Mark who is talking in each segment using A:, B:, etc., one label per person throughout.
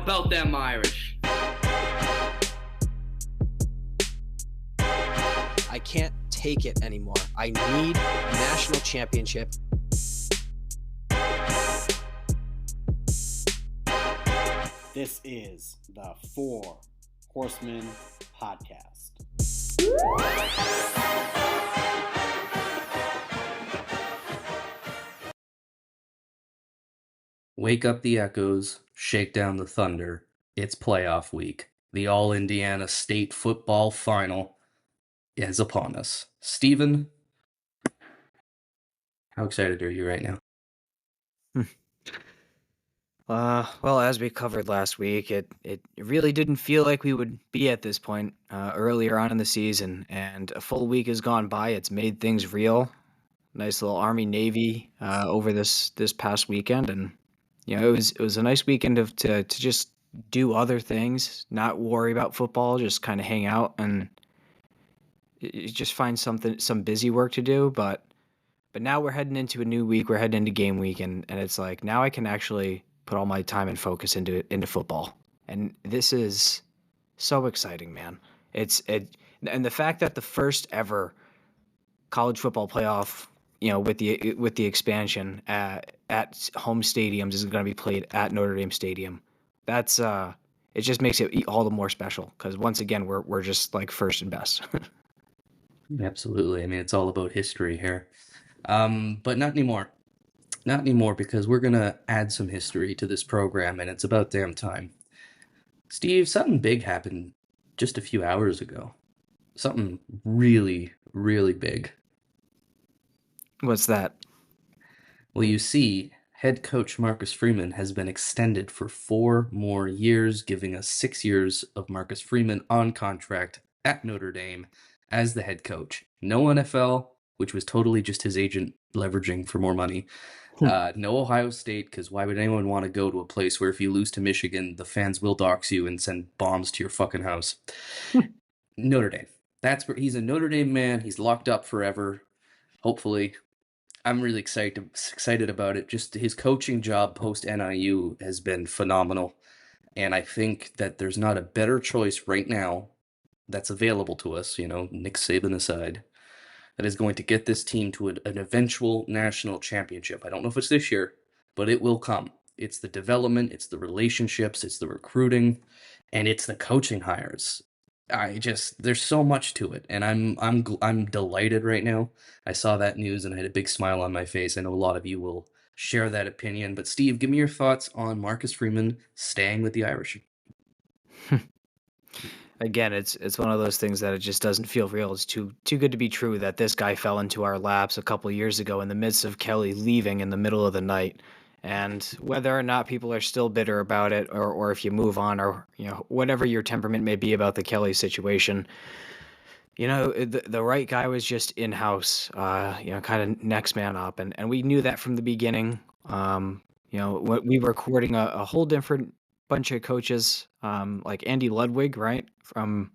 A: How about them Irish?
B: I can't take it anymore. I need a national championship.
C: This is the Four Horsemen Podcast.
A: Wake up the echoes, shake down the thunder. It's playoff week. The All-Indiana State Football Final is upon us. Steven, how excited are you right now?
B: Well, as we covered last week, it really didn't feel like we would be at this point earlier on in the season, and a full week has gone by. It's made things real. Nice little Army-Navy over this past weekend, and it was a nice weekend to just do other things, not worry about football, just kind of hang out and just find some busy work to do. But now we're heading into a new week. We're heading into game week, and it's like now I can actually put all my time and focus into football. And this is so exciting, man. And the fact that the first ever college football playoff, with the expansion at home stadiums is going to be played at Notre Dame Stadium. That's it just makes it all the more special because once again we're just like first and best.
A: Absolutely. I mean, it's all about history here. But not anymore. Not anymore, because we're going to add some history to this program, and it's about damn time. Steve, something big happened just a few hours ago. Something really, really big.
B: What's that?
A: Well, you see, head coach Marcus Freeman has been extended for 4 more years, giving us 6 years of Marcus Freeman on contract at Notre Dame as the head coach. No NFL, which was totally just his agent leveraging for more money. No Ohio State, because why would anyone want to go to a place where if you lose to Michigan, the fans will dox you and send bombs to your fucking house? Notre Dame. That's where he's a Notre Dame man. He's locked up forever. Hopefully. I'm really excited about it. Just his coaching job post NIU has been phenomenal. And I think that there's not a better choice right now that's available to us, Nick Saban aside, that is going to get this team to an eventual national championship. I don't know if it's this year, but it will come. It's the development, it's the relationships, it's the recruiting, and it's the coaching hires. There's so much to it, and I'm delighted right now. I saw that news and I had a big smile on my face. I know a lot of you will share that opinion, but Steve, give me your thoughts on Marcus Freeman staying with the Irish.
B: Again, it's one of those things that it just doesn't feel real. It's too good to be true that this guy fell into our laps a couple years ago in the midst of Kelly leaving in the middle of the night. And whether or not people are still bitter about it, or if you move on, or whatever your temperament may be about the Kelly situation, the right guy was just in house, kind of next man up, and we knew that from the beginning. When we were courting a whole different bunch of coaches, like Andy Ludwig, right, from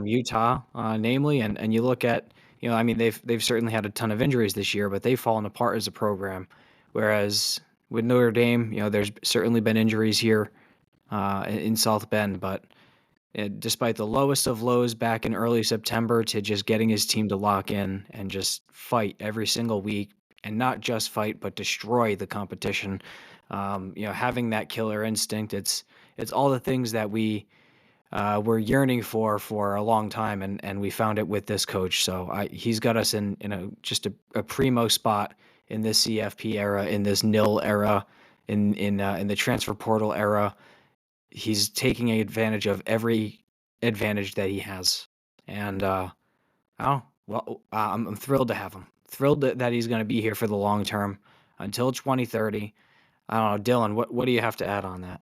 B: Utah, namely, and you look at, I mean, they've certainly had a ton of injuries this year, but they've fallen apart as a program. Whereas with Notre Dame, there's certainly been injuries here in South Bend, but despite the lowest of lows back in early September to just getting his team to lock in and just fight every single week, and not just fight, but destroy the competition. Having that killer instinct, it's all the things that we were yearning for a long time, and we found it with this coach. So he's got us in just a primo spot in this CFP era, in this NIL era, in the transfer portal era. He's taking advantage of every advantage that he has, and I'm thrilled to have him. Thrilled that he's going to be here for the long term until 2030. I don't know, Dylan. What do you have to add on that?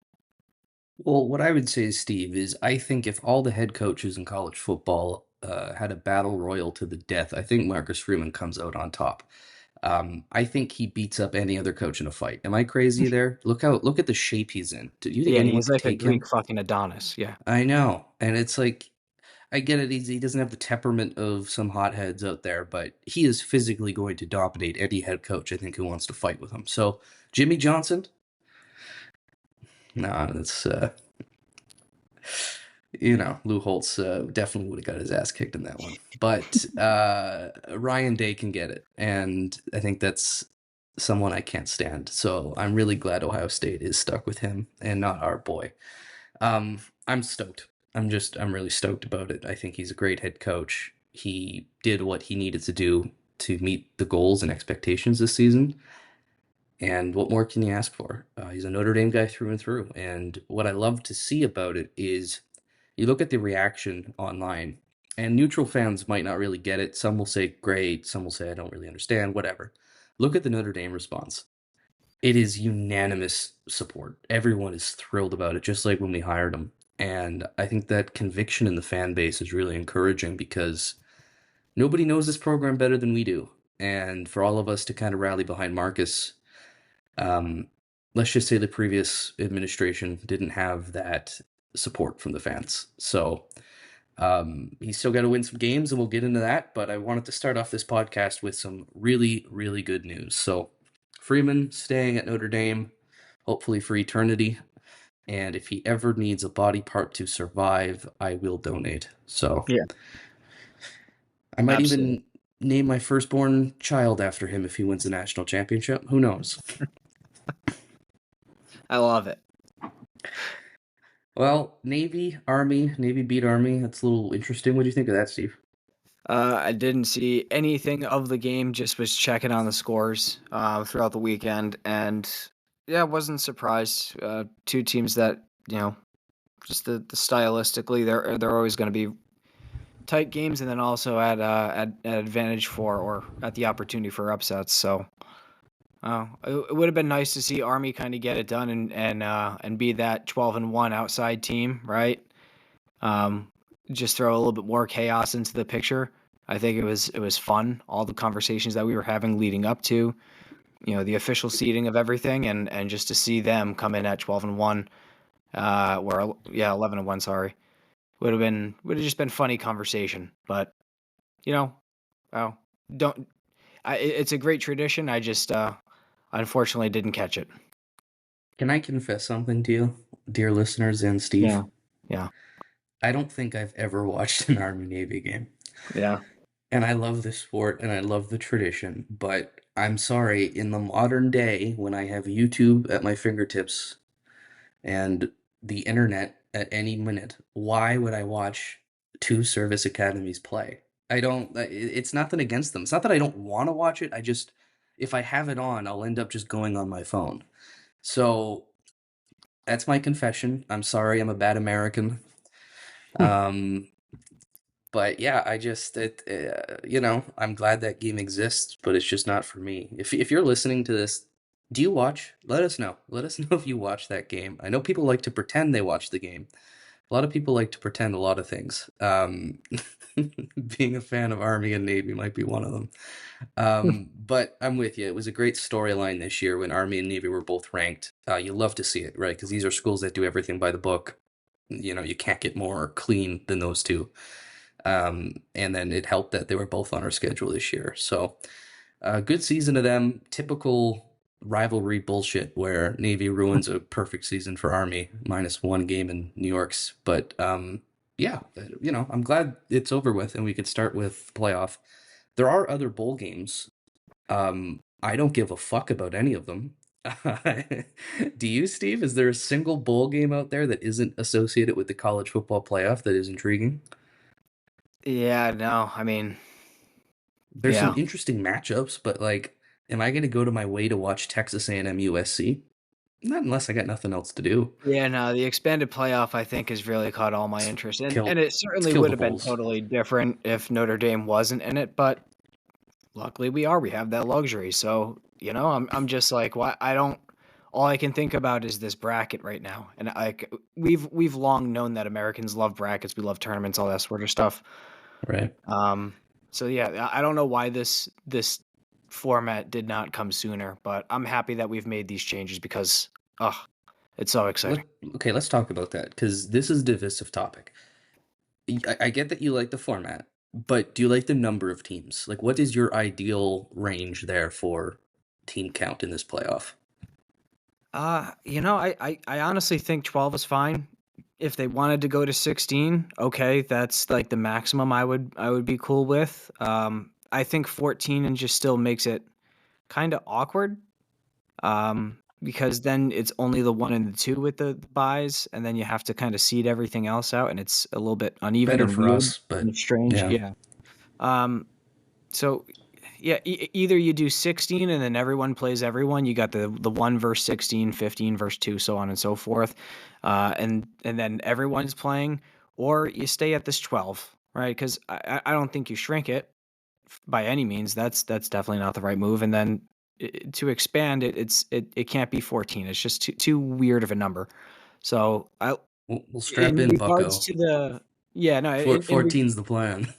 A: Well, what I would say, Steve, is I think if all the head coaches in college football had a battle royal to the death, I think Marcus Freeman comes out on top. I think he beats up any other coach in a fight. Am I crazy there? Look at the shape he's in. Do you think anyone
B: he's
A: could
B: like a
A: take him?
B: Greek fucking Adonis. Yeah.
A: I know, and it's like, I get it. He doesn't have the temperament of some hotheads out there, but he is physically going to dominate any head coach, I think, who wants to fight with him. So, Jimmy Johnson, No, it's Lou Holtz definitely would have got his ass kicked in that one. But Ryan Day can get it, and I think that's someone I can't stand. So I'm really glad Ohio State is stuck with him and not our boy. I'm stoked. I'm really stoked about it. I think he's a great head coach. He did what he needed to do to meet the goals and expectations this season. And what more can you ask for? He's a Notre Dame guy through and through. And what I love to see about it is you look at the reaction online, and neutral fans might not really get it. Some will say, great. Some will say, I don't really understand, whatever. Look at the Notre Dame response. It is unanimous support. Everyone is thrilled about it, just like when we hired him. And I think that conviction in the fan base is really encouraging because nobody knows this program better than we do. And for all of us to kind of rally behind Marcus, um, let's just say the previous administration didn't have that support from the fans. So he's still got to win some games, and we'll get into that. But I wanted to start off this podcast with some really, really good news. So Freeman staying at Notre Dame, hopefully for eternity. And if he ever needs a body part to survive, I will donate. So
B: Yeah,
A: I might
B: absolutely.
A: even name my firstborn child after him if he wins the national championship. Who knows?
B: I love it.
A: Well, Navy beat Army. That's a little interesting. What do you think of that, Steve?
B: I didn't see anything of the game, just was checking on the scores throughout the weekend, and yeah, wasn't surprised. Two teams that, just the stylistically, they're always going to be tight games, and then also at advantage for, or at the opportunity for upsets. So it would have been nice to see Army kind of get it done and be that 12-1 outside team, right? Um, just throw a little bit more chaos into the picture. I think it was fun. All the conversations that we were having leading up to, the official seeding of everything, and just to see them come in at 12-1, or yeah, 11-1. Sorry, would have just been funny conversation. But you know, oh, don't. It's a great tradition. I just unfortunately didn't catch it.
A: Can I confess something to you, dear listeners and
B: Yeah,
A: Steve?
B: yeah,
A: I don't think I've ever watched an Army Navy game.
B: yeah.
A: And I love the sport and I love the tradition, but I'm sorry, in the modern day, when I have YouTube at my fingertips and the internet at any minute, why would I watch two service academies play? I don't, it's nothing against them. It's not that I don't want to watch it. If I have it on, I'll end up just going on my phone. So that's my confession. I'm sorry, I'm a bad American. Um, but yeah, I'm glad that game exists, but it's just not for me. If you're listening to this, do you watch? Let us know. Let us know if you watch that game. I know people like to pretend they watch the game. A lot of people like to pretend a lot of things. Being a fan of Army and Navy might be one of them. But I'm with you. It was a great storyline this year when Army and Navy were both ranked. You love to see it, right? Because these are schools that do everything by the book. You can't get more clean than those two. And then it helped that they were both on our schedule this year. So, good season to them. Typical rivalry bullshit where Navy ruins a perfect season for Army, minus one game in New York's. But yeah, I'm glad it's over with and we could start with playoff. There are other bowl games. I don't give a fuck about any of them. Do you, Steve? Is there a single bowl game out there that isn't associated with the college football playoff that is intriguing?
B: Yeah, no, I mean,
A: There's some
B: yeah.
A: interesting matchups, but like, am I going to go to my way to watch Texas A&M USC? Not unless I got nothing else to do.
B: Yeah, no, the expanded playoff I think has really caught all my interest, and it
A: It's
B: certainly
A: killed
B: would
A: the
B: have been
A: Bulls.
B: totally different if Notre Dame wasn't in it, but luckily we have that luxury. So, I'm just like, why I don't all I can think about is this bracket right now. And like we've long known that Americans love brackets, we love tournaments, all that sort of stuff.
A: Right.
B: Um so yeah, I don't know why this format did not come sooner, but I'm happy that we've made these changes because oh, it's so
A: Let
B: exciting.
A: Okay, let's talk about that because this is a divisive topic. I get that you like the format, but do you like the number of teams? Like, what is your ideal range there for team count in this playoff?
B: I honestly think 12 is fine. If they wanted to go to 16, okay, that's like the maximum I would be cool with. I think 14 and just still makes it kind of awkward. Because then it's only the 1 and the 2 with the buys, and then you have to kind of seed everything else out, and it's a little bit uneven
A: Better
B: and
A: for
B: weird
A: us, but
B: and strange.
A: yeah,
B: Yeah. Um, so yeah, either you do 16 and then everyone plays everyone. You got the 1 verse 16, 15 verse 2, so on and so forth. And then everyone's playing, or you stay at this 12, right? Because I don't think you shrink it by any means. That's definitely not the right move. And then to expand it, it can't be 14. It's just too weird of a number. So
A: we'll strap
B: in
A: in,
B: regards
A: Bucko.
B: to the yeah no in
A: 14's the plan.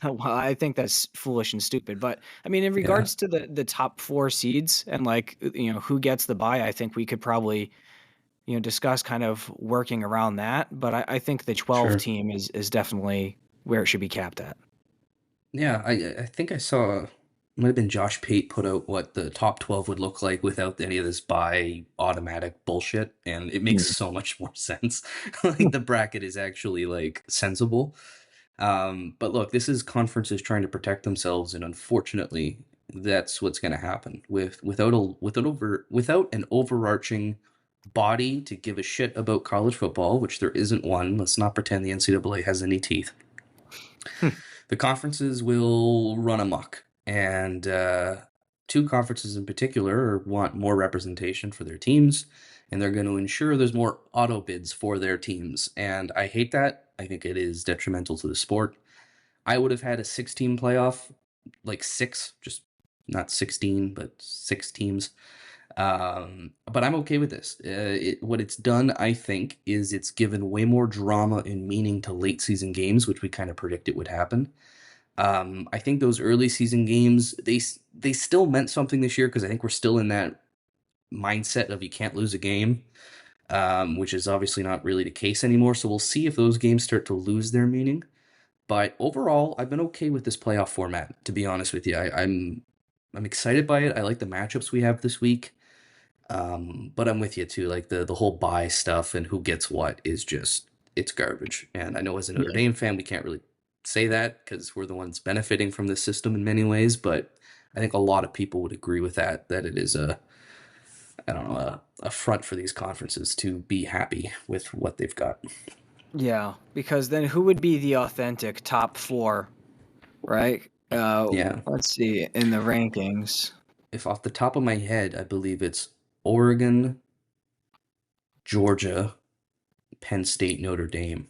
B: well, I think that's foolish and stupid. But I mean, in
A: Yeah,
B: regards to the top 4 seeds and like who gets the bye, I think we could probably discuss kind of working around that. But I think the 12
A: sure.
B: team is definitely where it should be capped at.
A: Yeah, I think I saw might have been Josh Pate put out what the top 12 would look like without any of this buy automatic bullshit, and it makes
B: Mm.
A: so much more sense. Like the bracket is actually like sensible. But look, this is conferences trying to protect themselves, and unfortunately, that's what's going to happen without an overarching body to give a shit about college football, which there isn't one. Let's not pretend the NCAA has any teeth.
B: Hmm.
A: The conferences will run amok, and two conferences in particular want more representation for their teams, and they're going to ensure there's more auto bids for their teams. And I hate that. I think it is detrimental to the sport. I would have had a 6 team playoff, like six, just not 16, but 6 teams. But I'm okay with this. What it's done, I think, is it's given way more drama and meaning to late season games, which we kind of predicted would happen. I think those early season games they still meant something this year because I think we're still in that mindset of you can't lose a game, which is obviously not really the case anymore. So we'll see if those games start to lose their meaning. But overall, I've been okay with this playoff format. To be honest with you, I'm excited by it. I like the matchups we have this week. But I'm with you too. Like the whole buy stuff and who gets what is just it's garbage. And I know as a Notre
B: Yeah.
A: Dame fan, we can't really say that because we're the ones benefiting from this system in many ways. But I think a lot of people would agree with that it is a I don't know a front for these conferences to be happy with what they've got.
B: Yeah, because then who would be the authentic top 4, right?
A: Yeah.
B: Let's see in the rankings.
A: If off the top of my head, I believe it's Oregon, Georgia, Penn State, Notre Dame,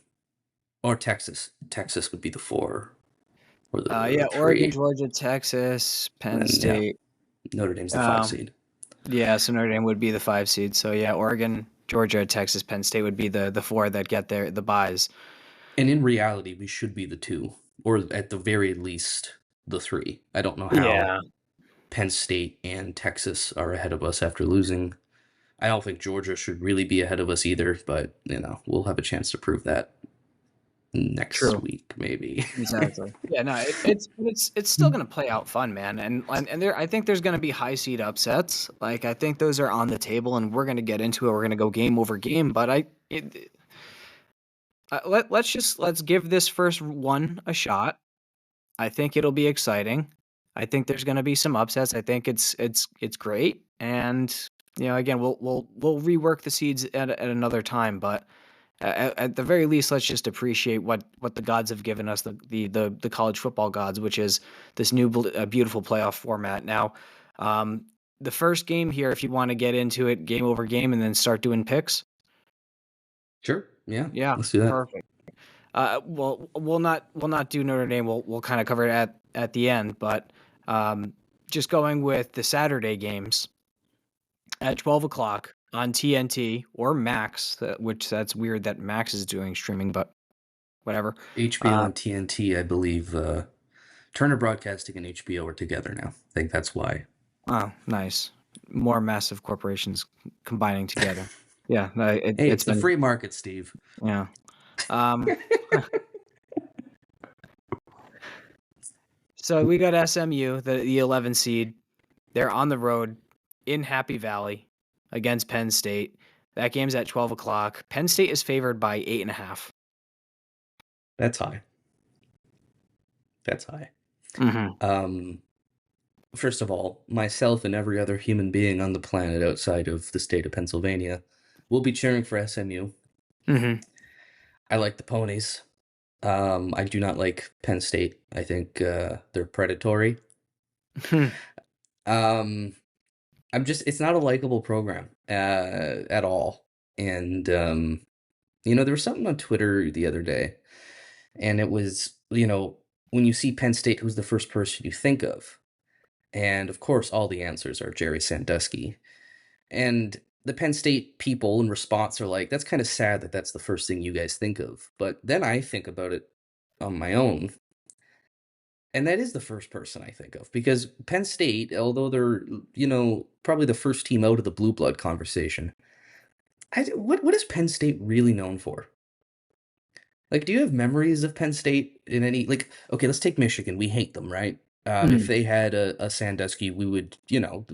A: or Texas. Texas would be the 4 or
B: Yeah,
A: the
B: Oregon,
A: 3.
B: Georgia, Texas, Penn
A: And yeah,
B: State.
A: Notre Dame's the 5
B: Um,
A: seed.
B: yeah, so Notre Dame would be the 5 seed. So yeah, Oregon, Georgia, Texas, Penn State would be the 4 that get the buys.
A: And in reality, we should be the 2, or at the very least, the 3. I don't know how
B: Yeah,
A: Penn State and Texas are ahead of us after losing. I don't think Georgia should really be ahead of us either, but we'll have a chance to prove that next
B: true.
A: week, maybe.
B: Exactly. Yeah, no, it's still gonna play out fun, man. And there, I think there's gonna be high seed upsets. Like I think those are on the table, and we're gonna get into it. We're gonna go game over game. But let's give this first one a shot. I think it'll be exciting. I think there's gonna be some upsets. I think it's great. And again, we'll rework the seeds at another time. But at the very least, let's just appreciate what the gods have given us, the college football gods, which is this new beautiful playoff format. Now, the first game here, if you want to get into it, game over game, and then start doing picks.
A: Sure. Yeah.
B: Yeah,
A: Let's do that.
B: perfect. Well, we'll not do Notre Dame. We'll kind of cover it at the end, but um, just going with the Saturday games at 12 o'clock on TNT or Max, which that's weird that Max is doing streaming, but whatever.
A: HBO
B: Uh,
A: and TNT, I believe, Turner Broadcasting and HBO are together now. I think that's why.
B: oh, nice. More massive corporations combining together. Yeah, no,
A: Hey,
B: it's
A: it's the
B: been
A: free market, Steve.
B: yeah. Um, so we got SMU, the 11 seed. They're on the road in Happy Valley. against Penn State. That game's at 12 o'clock. Penn State is favored by 8.5.
A: That's high. That's high.
B: Mm-hmm.
A: First of all, myself and every other human being on the planet outside of the state of Pennsylvania will be cheering for SMU.
B: Mm-hmm.
A: I like the ponies. I do not like Penn State. I think they're predatory. Um, it's not a likable program at all. And there was something on Twitter the other day, and it was, when you see Penn State, who's the first person you think of? And of course, all the answers are Jerry Sandusky. And the Penn State people in response are like, that's kind of sad that that's the first thing you guys think of. But then I think about it on my own. And that is the first person I think of, because Penn State, although they're, probably the first team out of the blue blood conversation, what is Penn State really known for? Like, do you have memories of Penn State in any, like, okay, let's take Michigan. We hate them, right? If they had a Sandusky, we would,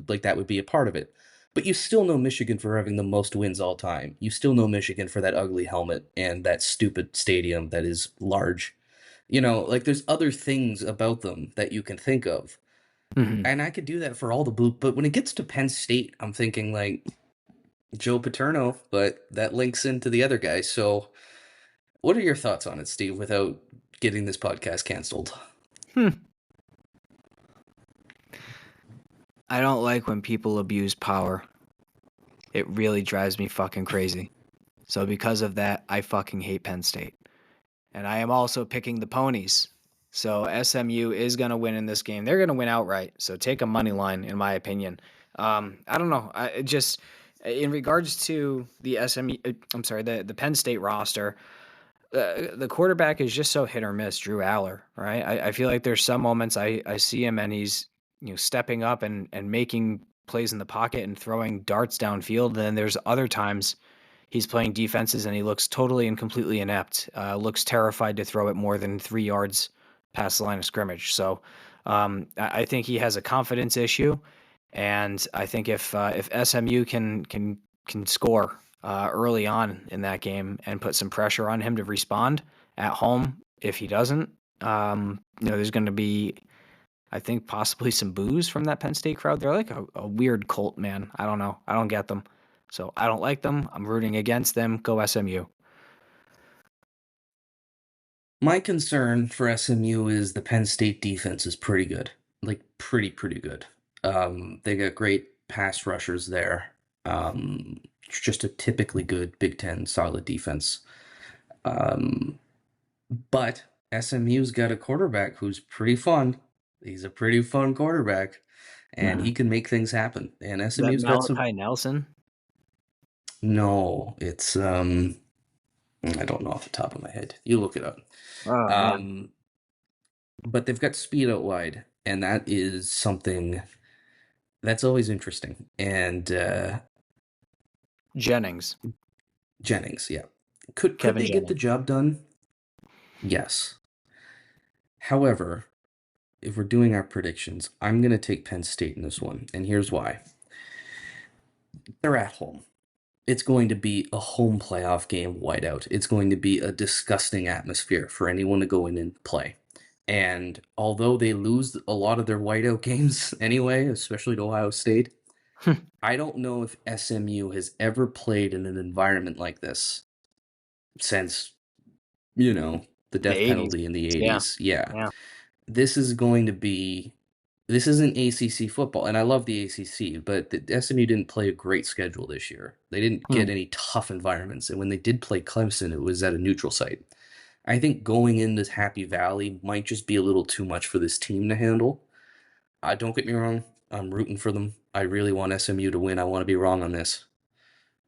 A: like, that would be a part of it. But you still know Michigan for having the most wins all time. You still know Michigan for that ugly helmet and that stupid stadium that is large. Like, there's other things about them that you can think of.
B: Mm-hmm.
A: And I could do that for all the blue. But when it gets to Penn State, I'm thinking, like, Joe Paterno, but that links into the other guy. So what are your thoughts on it, Steve, without getting this podcast canceled?
B: I don't like when people abuse power. It really drives me fucking crazy. So because of that, I fucking hate Penn State. And I am also picking the ponies. So SMU is going to win in this game. They're going to win outright. So take a money line, in my opinion. I don't know. In regards to the the Penn State roster, the quarterback is just so hit or miss, Drew Aller, right? I feel like there's some moments I see him and he's stepping up and making plays in the pocket and throwing darts downfield. And then there's other times he's playing defenses and he looks totally and completely inept. Looks terrified to throw it more than 3 yards past the line of scrimmage. So I think he has a confidence issue, and I think if SMU can score early on in that game and put some pressure on him to respond at home, if he doesn't, there's going to be, I think, possibly some boos from that Penn State crowd. They're like a weird cult, man. I don't know. I don't get them. So I don't like them. I'm rooting against them. Go SMU.
A: My concern for SMU is the Penn State defense is pretty good. Like, pretty good. They got great pass rushers there. It's just a typically good Big Ten solid defense. But SMU's got a quarterback who's pretty fun. He's a pretty fun quarterback, and he can make things happen. And
B: Is that
A: SMU's got some.
B: Malachi Nelson?
A: No, it's I don't know off the top of my head. You look it up.
B: Oh, man.
A: But they've got speed out wide, and that is something that's always interesting. And
B: Jennings,
A: yeah. Could
B: Kevin
A: they get the
B: Jennings.
A: job done? Yes. However, if we're doing our predictions, I'm going to take Penn State in this one, and here's why. They're at home. It's going to be a home playoff game whiteout. It's going to be a disgusting atmosphere for anyone to go in and play. And although they lose a lot of their whiteout games anyway, especially to Ohio State, I don't know if SMU has ever played in an environment like this since, the death penalty in the 80s. Yeah. This is going to be, this isn't ACC football, and I love the ACC, but the SMU didn't play a great schedule this year. They didn't get any tough environments, and when they did play Clemson, it was at a neutral site. I think going into Happy Valley might just be a little too much for this team to handle. Don't get me wrong, I'm rooting for them. I really want SMU to win. I want to be wrong on this.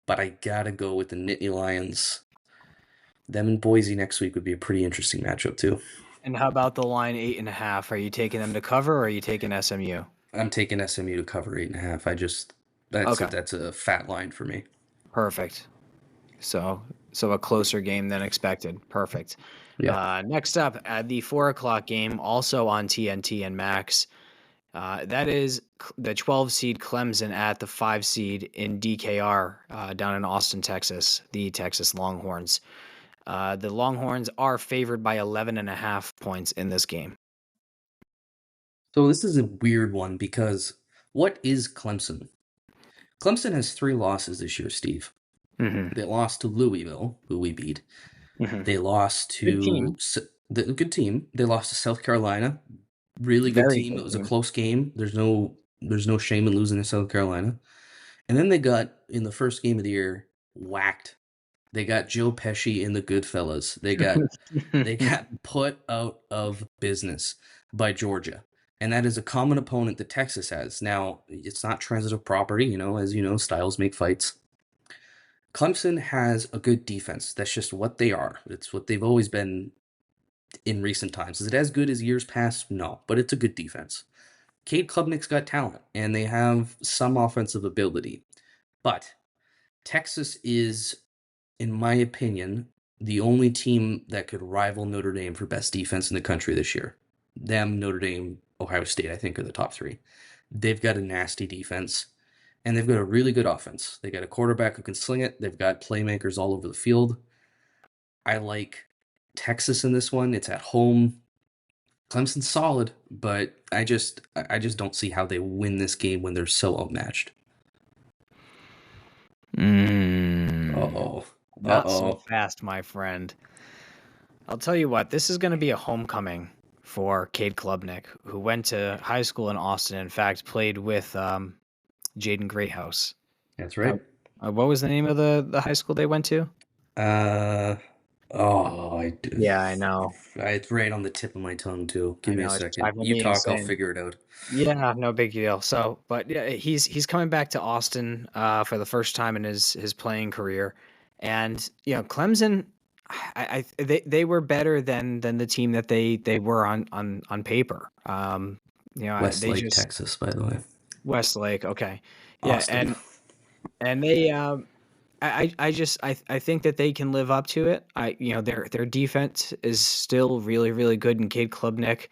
A: But I gotta go with the Nittany Lions. Them and Boise next week would be a pretty interesting matchup, too.
B: And how about the line 8.5? Are you taking them to cover, or are you taking SMU?
A: I'm taking SMU to cover 8.5. That's a fat line for me.
B: Perfect. So a closer game than expected. Perfect.
A: Yeah.
B: Next up, at the 4 o'clock game, also on TNT and Max, That is the 12 seed Clemson at the 5 seed in DKR down in Austin, Texas, the Texas Longhorns. The Longhorns are favored by 11.5 points in this game.
A: So this is a weird one because what is Clemson? Clemson has 3 losses this year, Steve.
B: Mm-hmm.
A: They lost to Louisville, who we beat.
B: Mm-hmm.
A: They lost
B: Good team.
A: to the good team. They lost to South Carolina. Really good
B: Very
A: team. It
B: good
A: was a
B: team.
A: close game. There's no shame in losing to South Carolina. And then they got in the first game of the year whacked. They got Joe Pesci in the Goodfellas. They got put out of business by Georgia. And that is a common opponent that Texas has. Now, it's not transitive property, as you know, styles make fights. Clemson has a good defense. That's just what they are. It's what they've always been in recent times. Is it as good as years past? No, but it's a good defense. Cade Klubnik's got talent, and they have some offensive ability. But Texas is, in my opinion, the only team that could rival Notre Dame for best defense in the country this year. Them, Notre Dame, Ohio State, I think, are the top 3. They've got a nasty defense, and they've got a really good offense. They got a quarterback who can sling it. They've got playmakers all over the field. I like Texas in this one. It's at home. Clemson's solid, but I just don't see how they win this game when they're so outmatched. Uh-oh.
B: Not so
A: Uh-oh.
B: fast, my friend. I'll tell you what, this is going to be a homecoming for Cade Klubnik, who went to high school in Austin. In fact, played with Jaden Greathouse.
A: That's right.
B: What was the name of the high school they went to?
A: I do.
B: Yeah, I know.
A: It's right on the tip of my tongue too. Give
B: I
A: me a
B: know it's
A: second.
B: driving
A: You
B: me
A: talk, I'll
B: insane.
A: figure it out.
B: Yeah, no big deal. So, but yeah, he's coming back to Austin for the first time in his playing career, and Clemson, they were better than the team that they were on paper. They
A: Westlake,
B: just
A: Texas, by the way.
B: Westlake, okay, yeah,
A: Austin.
B: and they I think that they can live up to it. Their defense is still really really good, and Cade Klubnik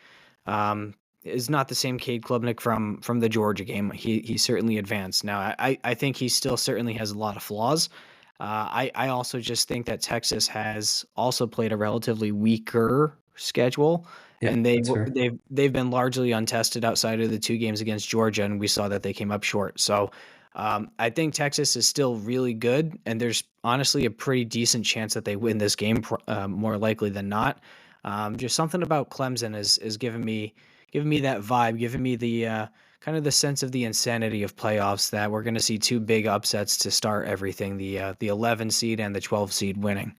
B: is not the same Cade Klubnik from the Georgia game. He certainly advanced. Now I think he still certainly has a lot of flaws. I also just think that Texas has also played a relatively weaker schedule,
A: Yeah,
B: and
A: that's fair.
B: they've been largely untested outside of the 2 games against Georgia, and we saw that they came up short. So I think Texas is still really good, and there's honestly a pretty decent chance that they win this game, more likely than not. Just something about Clemson is giving me that vibe, giving me the kind of the sense of the insanity of playoffs, that we're going to see 2 big upsets to start everything: the 11 seed and the 12 seed winning.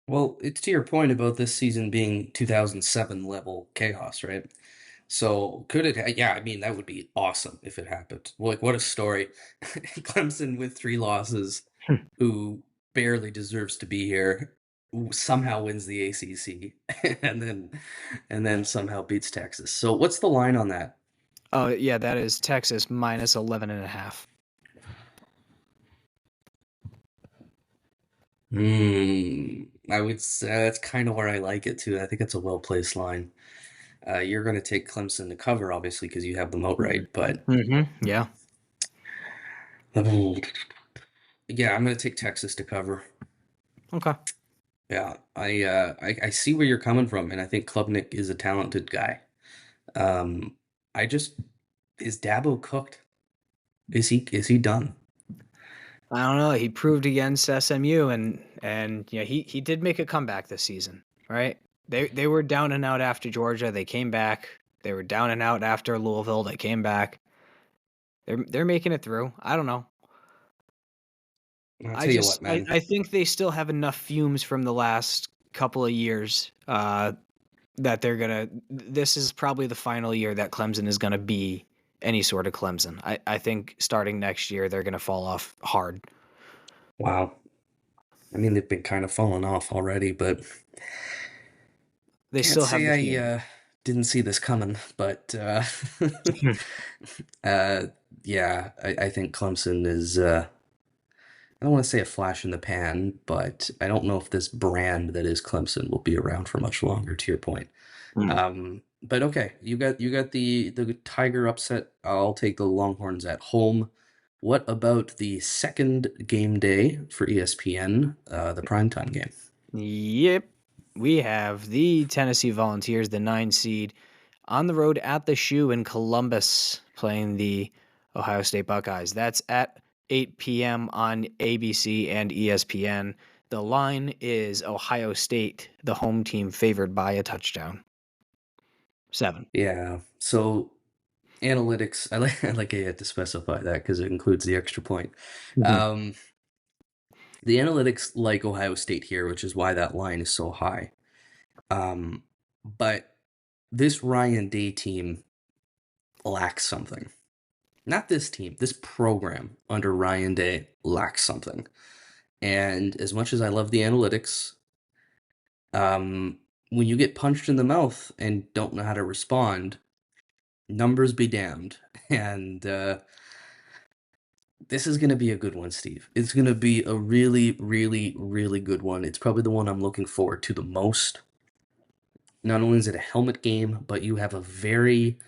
A: Well, it's to your point about this season being 2007 level chaos, right? So could it? Yeah, I mean that would be awesome if it happened. Like what a story! Clemson with 3 losses, who barely deserves to be here, somehow wins the ACC, and then somehow beats Texas. So what's the line on that?
B: Oh yeah, that is Texas minus 11.5.
A: I would say that's kind of where I like it too. I think it's a well-placed line. You're going to take Clemson to cover, obviously, because you have them outright. But
B: Yeah.
A: yeah, I'm going to take Texas to cover.
B: Okay.
A: Yeah, I see where you're coming from, and I think Klubnik is a talented guy. Um, I just is Dabo cooked? Is he done?
B: I don't know. He proved against SMU, and he did make a comeback this season, right? They were down and out after Georgia. They came back. They were down and out after Louisville. They came back. They're making it through. I don't know.
A: I'll
B: I
A: tell you
B: just
A: what, man.
B: I think they still have enough fumes from the last couple of years that they're gonna. This is probably the final year that Clemson is gonna be any sort of Clemson. I think starting next year they're gonna fall off hard.
A: Wow. I mean, they've been kind of falling off already, but
B: They
A: can't
B: still have the
A: say
B: fume.
A: I didn't see this coming. But uh, yeah, I think Clemson is. I don't want to say a flash in the pan, but I don't know if this brand that is Clemson will be around for much longer. To your point,
B: Mm.
A: But okay, you got the Tiger upset. I'll take the Longhorns at home. What about the second game day for ESPN, the primetime game?
B: Yep. We have the Tennessee Volunteers, the 9 seed, on the road at the Shoe in Columbus, playing the Ohio State Buckeyes. That's at 8 p.m. on ABC and ESPN. The line is Ohio State, the home team, favored by a touchdown. 7.
A: Yeah. So analytics, I like I had to specify that because it includes the extra point.
B: Mhm.
A: Um, the analytics like Ohio State here, which is why that line is so high. But this Ryan Day team lacks something. Not this team, this program under Ryan Day lacks something. And as much as I love the analytics, when you get punched in the mouth and don't know how to respond, numbers be damned. And this is going to be a good one, Steve. It's going to be a really, really, really good one. It's probably the one I'm looking forward to the most. Not only is it a helmet game, but you have a very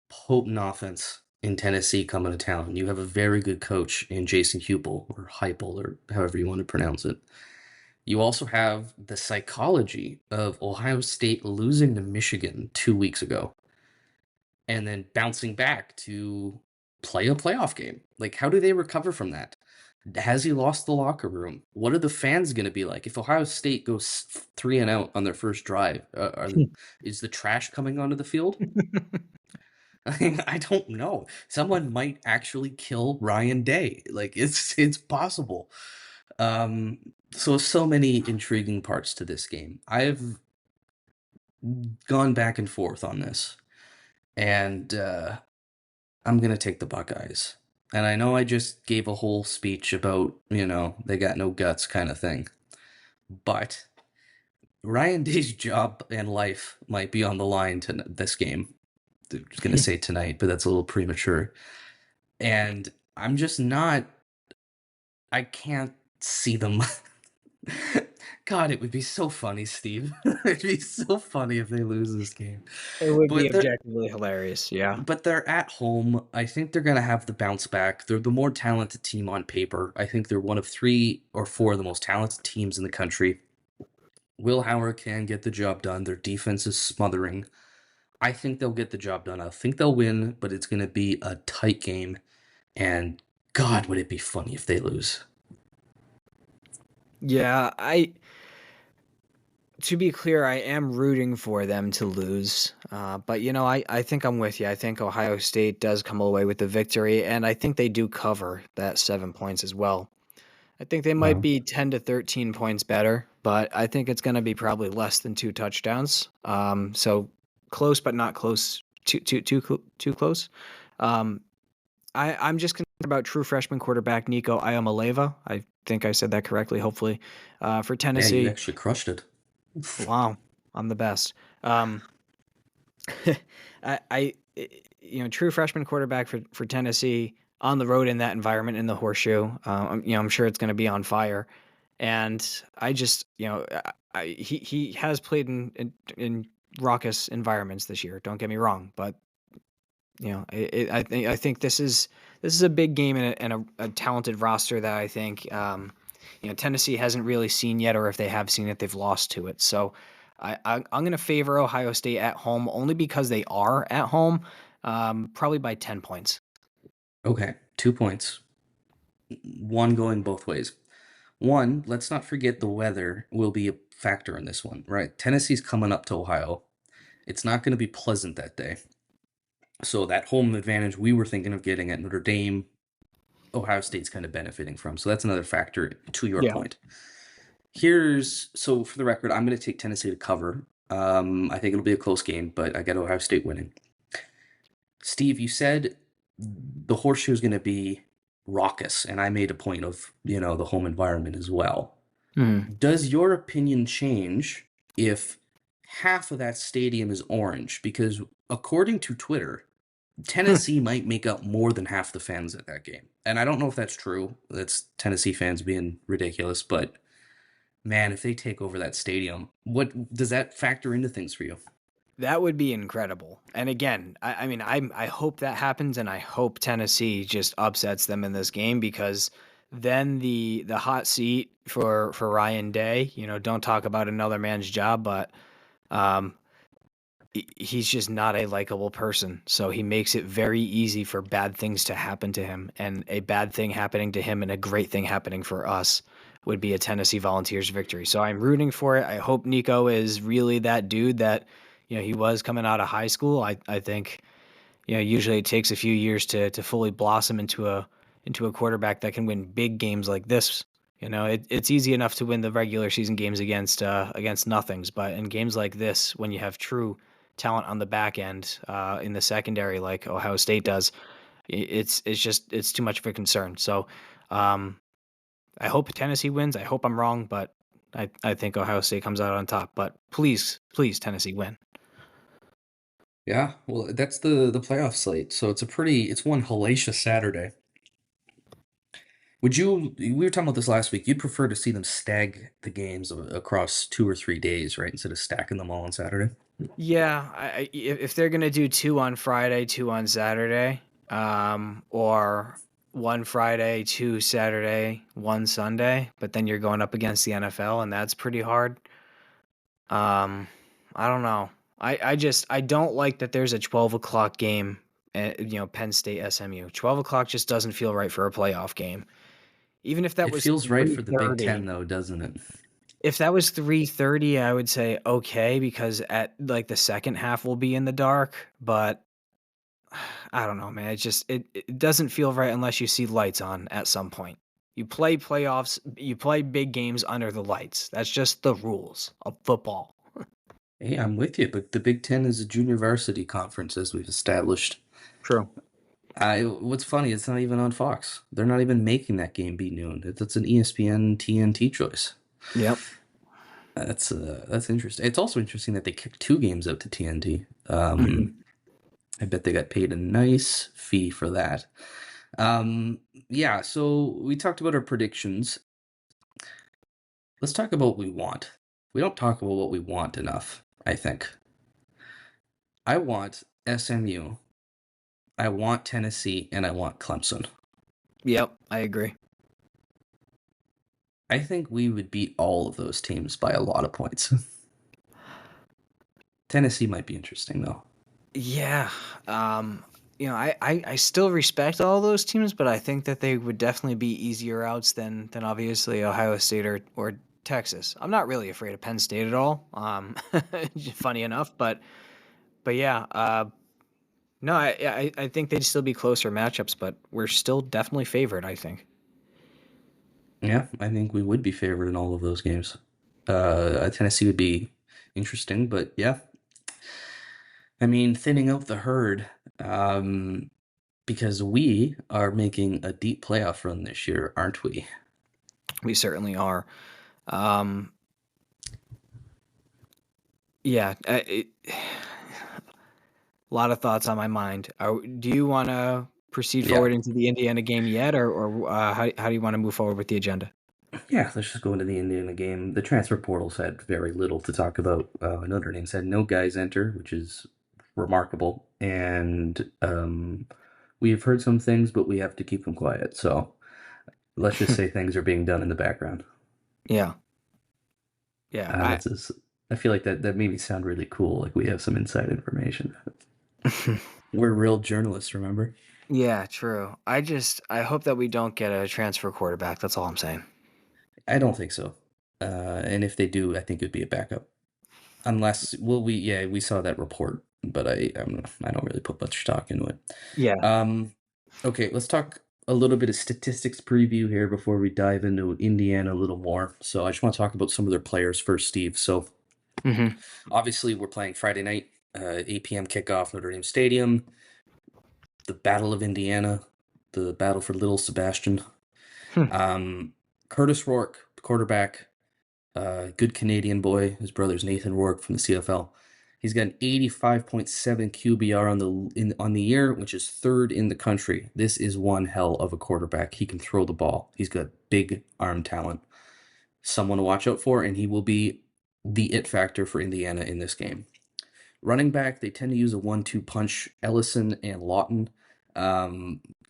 A: potent offense in Tennessee coming to town. You have a very good coach in Jason Hupel or Heupel or however you want to pronounce it. You also have the psychology of Ohio State losing to Michigan 2 weeks ago and then bouncing back to play a playoff game. Like, how do they recover from that? Has he lost the locker room? What are the fans going to be like if Ohio State goes 3-out on their first drive? Is the trash coming onto the field? I don't know. Someone might actually kill Ryan Day. Like it's possible. So many intriguing parts to this game. I've gone back and forth on this, and I'm gonna take the Buckeyes. And I know I just gave a whole speech about they got no guts kind of thing, but Ryan Day's job and life might be on the line to this game. I was gonna say tonight, but that's a little premature. And I'm just not. I can't see them. God, it would be so funny, Steve. It'd be so funny if they lose this game.
B: It would be
A: But they're
B: objectively hilarious. Yeah.
A: but they're at home. I think they're gonna have the bounce back. They're the more talented team on paper. I think they're one of 3 or 4 of the most talented teams in the country. Will Howard can get the job done. Their defense is smothering. I think they'll get the job done. I think they'll win, but it's gonna be a tight game. And God, would it be funny if they lose?
B: Yeah, to be clear, I am rooting for them to lose. But, I think I'm with you. I think Ohio State does come away with the victory, and I think they do cover that 7 points as well. I think they might
A: Wow.
B: be 10 to 13 points better, but I think it's going to be probably less than 2 touchdowns. So close, but not close. Too close. Um, I'm just concerned about true freshman quarterback Nico Iamaleava. I think I said that correctly, hopefully, for
A: Yeah, you
B: Tennessee.
A: actually crushed it.
B: Wow, I'm the best. I true freshman quarterback for Tennessee on the road in that environment in the horseshoe. I'm sure it's going to be on fire, and I just, he has played in raucous environments this year. Don't get me wrong, but I think this is a big game and a talented roster that I think Tennessee hasn't really seen yet, or if they have seen it, they've lost to it. So I'm going to favor Ohio State at home only because they are at home, probably by 10 points.
A: Okay, 2 points. One going both ways. One, let's not forget the weather will be a factor in this one, right? Tennessee's coming up to Ohio. It's not going to be pleasant that day. So that home advantage we were thinking of getting at Notre Dame, Ohio State's kind of benefiting from. So that's another factor to your
B: Yeah.
A: point. So for the record, I'm going to take Tennessee to cover. I think it'll be a close game, but I got Ohio State winning. Steve, you said the horseshoe is going to be raucous, and I made a point of the home environment as well.
B: Mhm.
A: Does your opinion change if half of that stadium is orange? Because according to Twitter, Tennessee might make up more than half the fans at that game. And I don't know if that's true. That's Tennessee fans being ridiculous, but man, if they take over that stadium, what does that factor into things for you?
B: That would be incredible. And again, I mean, I hope that happens, and I hope Tennessee just upsets them in this game because then the hot seat for Ryan Day, don't talk about another man's job, but um, he's just not a likable person. So he makes it very easy for bad things to happen to him, and a bad thing happening to him and a great thing happening for us would be a Tennessee Volunteers victory. So I'm rooting for it. I hope Nico is really that dude that he was coming out of high school. I think usually it takes a few years to fully blossom into a quarterback that can win big games like this. It's easy enough to win the regular season games against nothings, but in games like this, when you have true talent on the back end in the secondary, like Ohio State does, it's too much of a concern. So um, I hope Tennessee wins. I hope I'm wrong, but I think Ohio State comes out on top. But please, Tennessee win.
A: Yeah, well, that's the playoff slate, so it's one hellacious Saturday. We were talking about this last week, you'd prefer to see them stag the games across 2 or 3 days, right, instead of stacking them all on Saturday?
B: Yeah, if they're gonna do two on Friday, two on Saturday, or one Friday, two Saturday, one Sunday, but then you're going up against the NFL, and that's pretty hard. Um, I don't know. I don't like that there's a 12 o'clock game. Penn State SMU. 12 o'clock just doesn't feel right for a playoff game. Even if that
A: It
B: was
A: feels right
B: three
A: for the Big
B: thirty,
A: Ten, though, doesn't it?
B: if that was 3:30, I would say okay because at like the second half will be in the dark, but I don't know, man. It doesn't feel right unless you see lights on at some point. You play playoffs, you play big games under the lights. That's just the rules of football.
A: Hey, I'm with you, but the Big Ten is a junior varsity conference, as we've established.
B: True.
A: What's funny, it's not even on Fox. They're not even making that game be noon. It's an ESPN TNT choice.
B: Yep.
A: That's interesting. It's also interesting that they kicked 2 games out to TNT.
B: Mhm.
A: I bet they got paid a nice fee for that. Yeah, so we talked about our predictions. Let's talk about what we want. We don't talk about what we want enough, I think. I want SMU, I want Tennessee, and I want Clemson.
B: Yep, I agree.
A: I think we would beat all of those teams by a lot of points. Tennessee might be interesting, though.
B: Yeah. I still respect all those teams, but I think that they would definitely be easier outs than obviously Ohio State or Texas. I'm not really afraid of Penn State at all. Funny enough, but yeah. No, I think they'd still be closer matchups, but we're still definitely favored, I think.
A: Yeah, I think we would be favored in all of those games. Tennessee would be interesting, but yeah. I mean, thinning out the herd, because we are making a deep playoff run this year, aren't we?
B: We certainly are. Um, yeah, a lot of thoughts on my mind. Do you want to proceed
A: Yeah.
B: forward into the Indiana game yet, or how do you want to move forward with the agenda?
A: Yeah, let's just go into the Indiana game. The transfer portals had very little to talk about. Notre Dame's had no guys enter, which is remarkable. And we've heard some things, but we have to keep them quiet. So let's just say things are being done in the background.
B: Yeah, yeah,
A: That's just, I feel like that made me sound really cool, like we have some inside information. We're real journalists, remember?
B: yeah, true. I hope that we don't get a transfer quarterback. That's all I'm saying.
A: I don't think so. And if they do, I think it would be a backup. Unless, well, we saw that report, but I don't really put much stock into it.
B: Yeah.
A: Okay, let's talk a little bit of statistics preview here before we dive into Indiana a little more. So I just want to talk about some of their players first, Steve. So
B: Hmm.
A: obviously we're playing Friday night, 8 p.m. kickoff, Notre Dame Stadium. The Battle of Indiana, the battle for Little Sebastian. Curtis Rourke, quarterback, good Canadian boy. His brother's Nathan Rourke from the CFL. He's got an 85.7 QBR on the year, which is third in the country. This is one hell of a quarterback. He can throw the ball. He's got big arm talent. Someone to watch out for, and he will be the it factor for Indiana in this game. Running back, they tend to use a 1-2 punch. Ellison and Lawton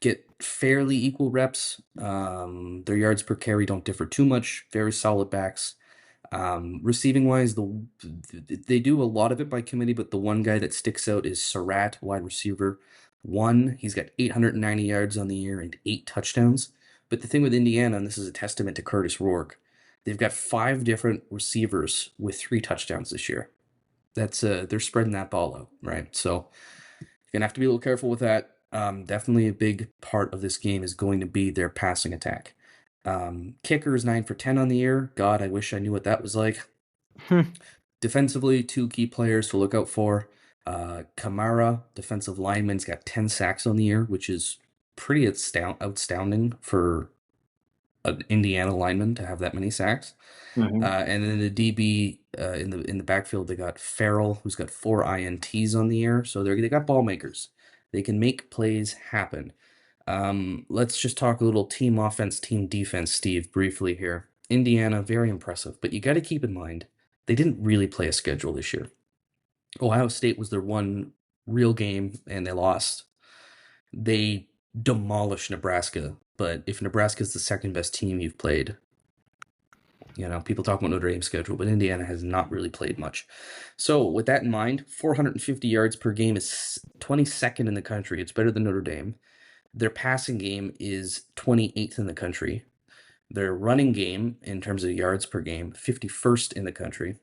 A: get fairly equal reps. Their yards per carry don't differ too much. Very solid backs. Receiving wise, they do a lot of it by committee, but the one guy that sticks out is Surratt, wide receiver. He's got 890 yards on the year and 8 touchdowns. But the thing with Indiana, and this is a testament to Curtis Rourke, they've got 5 different receivers with 3 touchdowns this year. That's they're spreading that ball out, right? So you're gonna have to be a little careful with that. Definitely a big part of this game is going to be their passing attack. Kicker is 9 for 10 on the year. God, I wish I knew what that was like. Defensively, 2 key players to look out for. Kamara, defensive lineman's got 10 sacks on the year, which is pretty outstanding for an Indiana lineman to have that many sacks. And then the DB in the backfield, they got Farrell, who's got 4 INTs on the year. So they got ball makers. They can make plays happen. Let's just talk a little team offense, team defense, Steve, briefly here. Indiana, very impressive, but you got to keep in mind they didn't really play a schedule this year. Ohio State was their one real game, and they lost. They demolished Nebraska, but if Nebraska is the second best team you've played, people talk about Notre Dame's schedule, but Indiana has not really played much. So with that in mind, 450 yards per game is 22nd in the country. It's better than Notre Dame. Their passing game is 28th in the country. Their running game, in terms of yards per game, 51st in the country.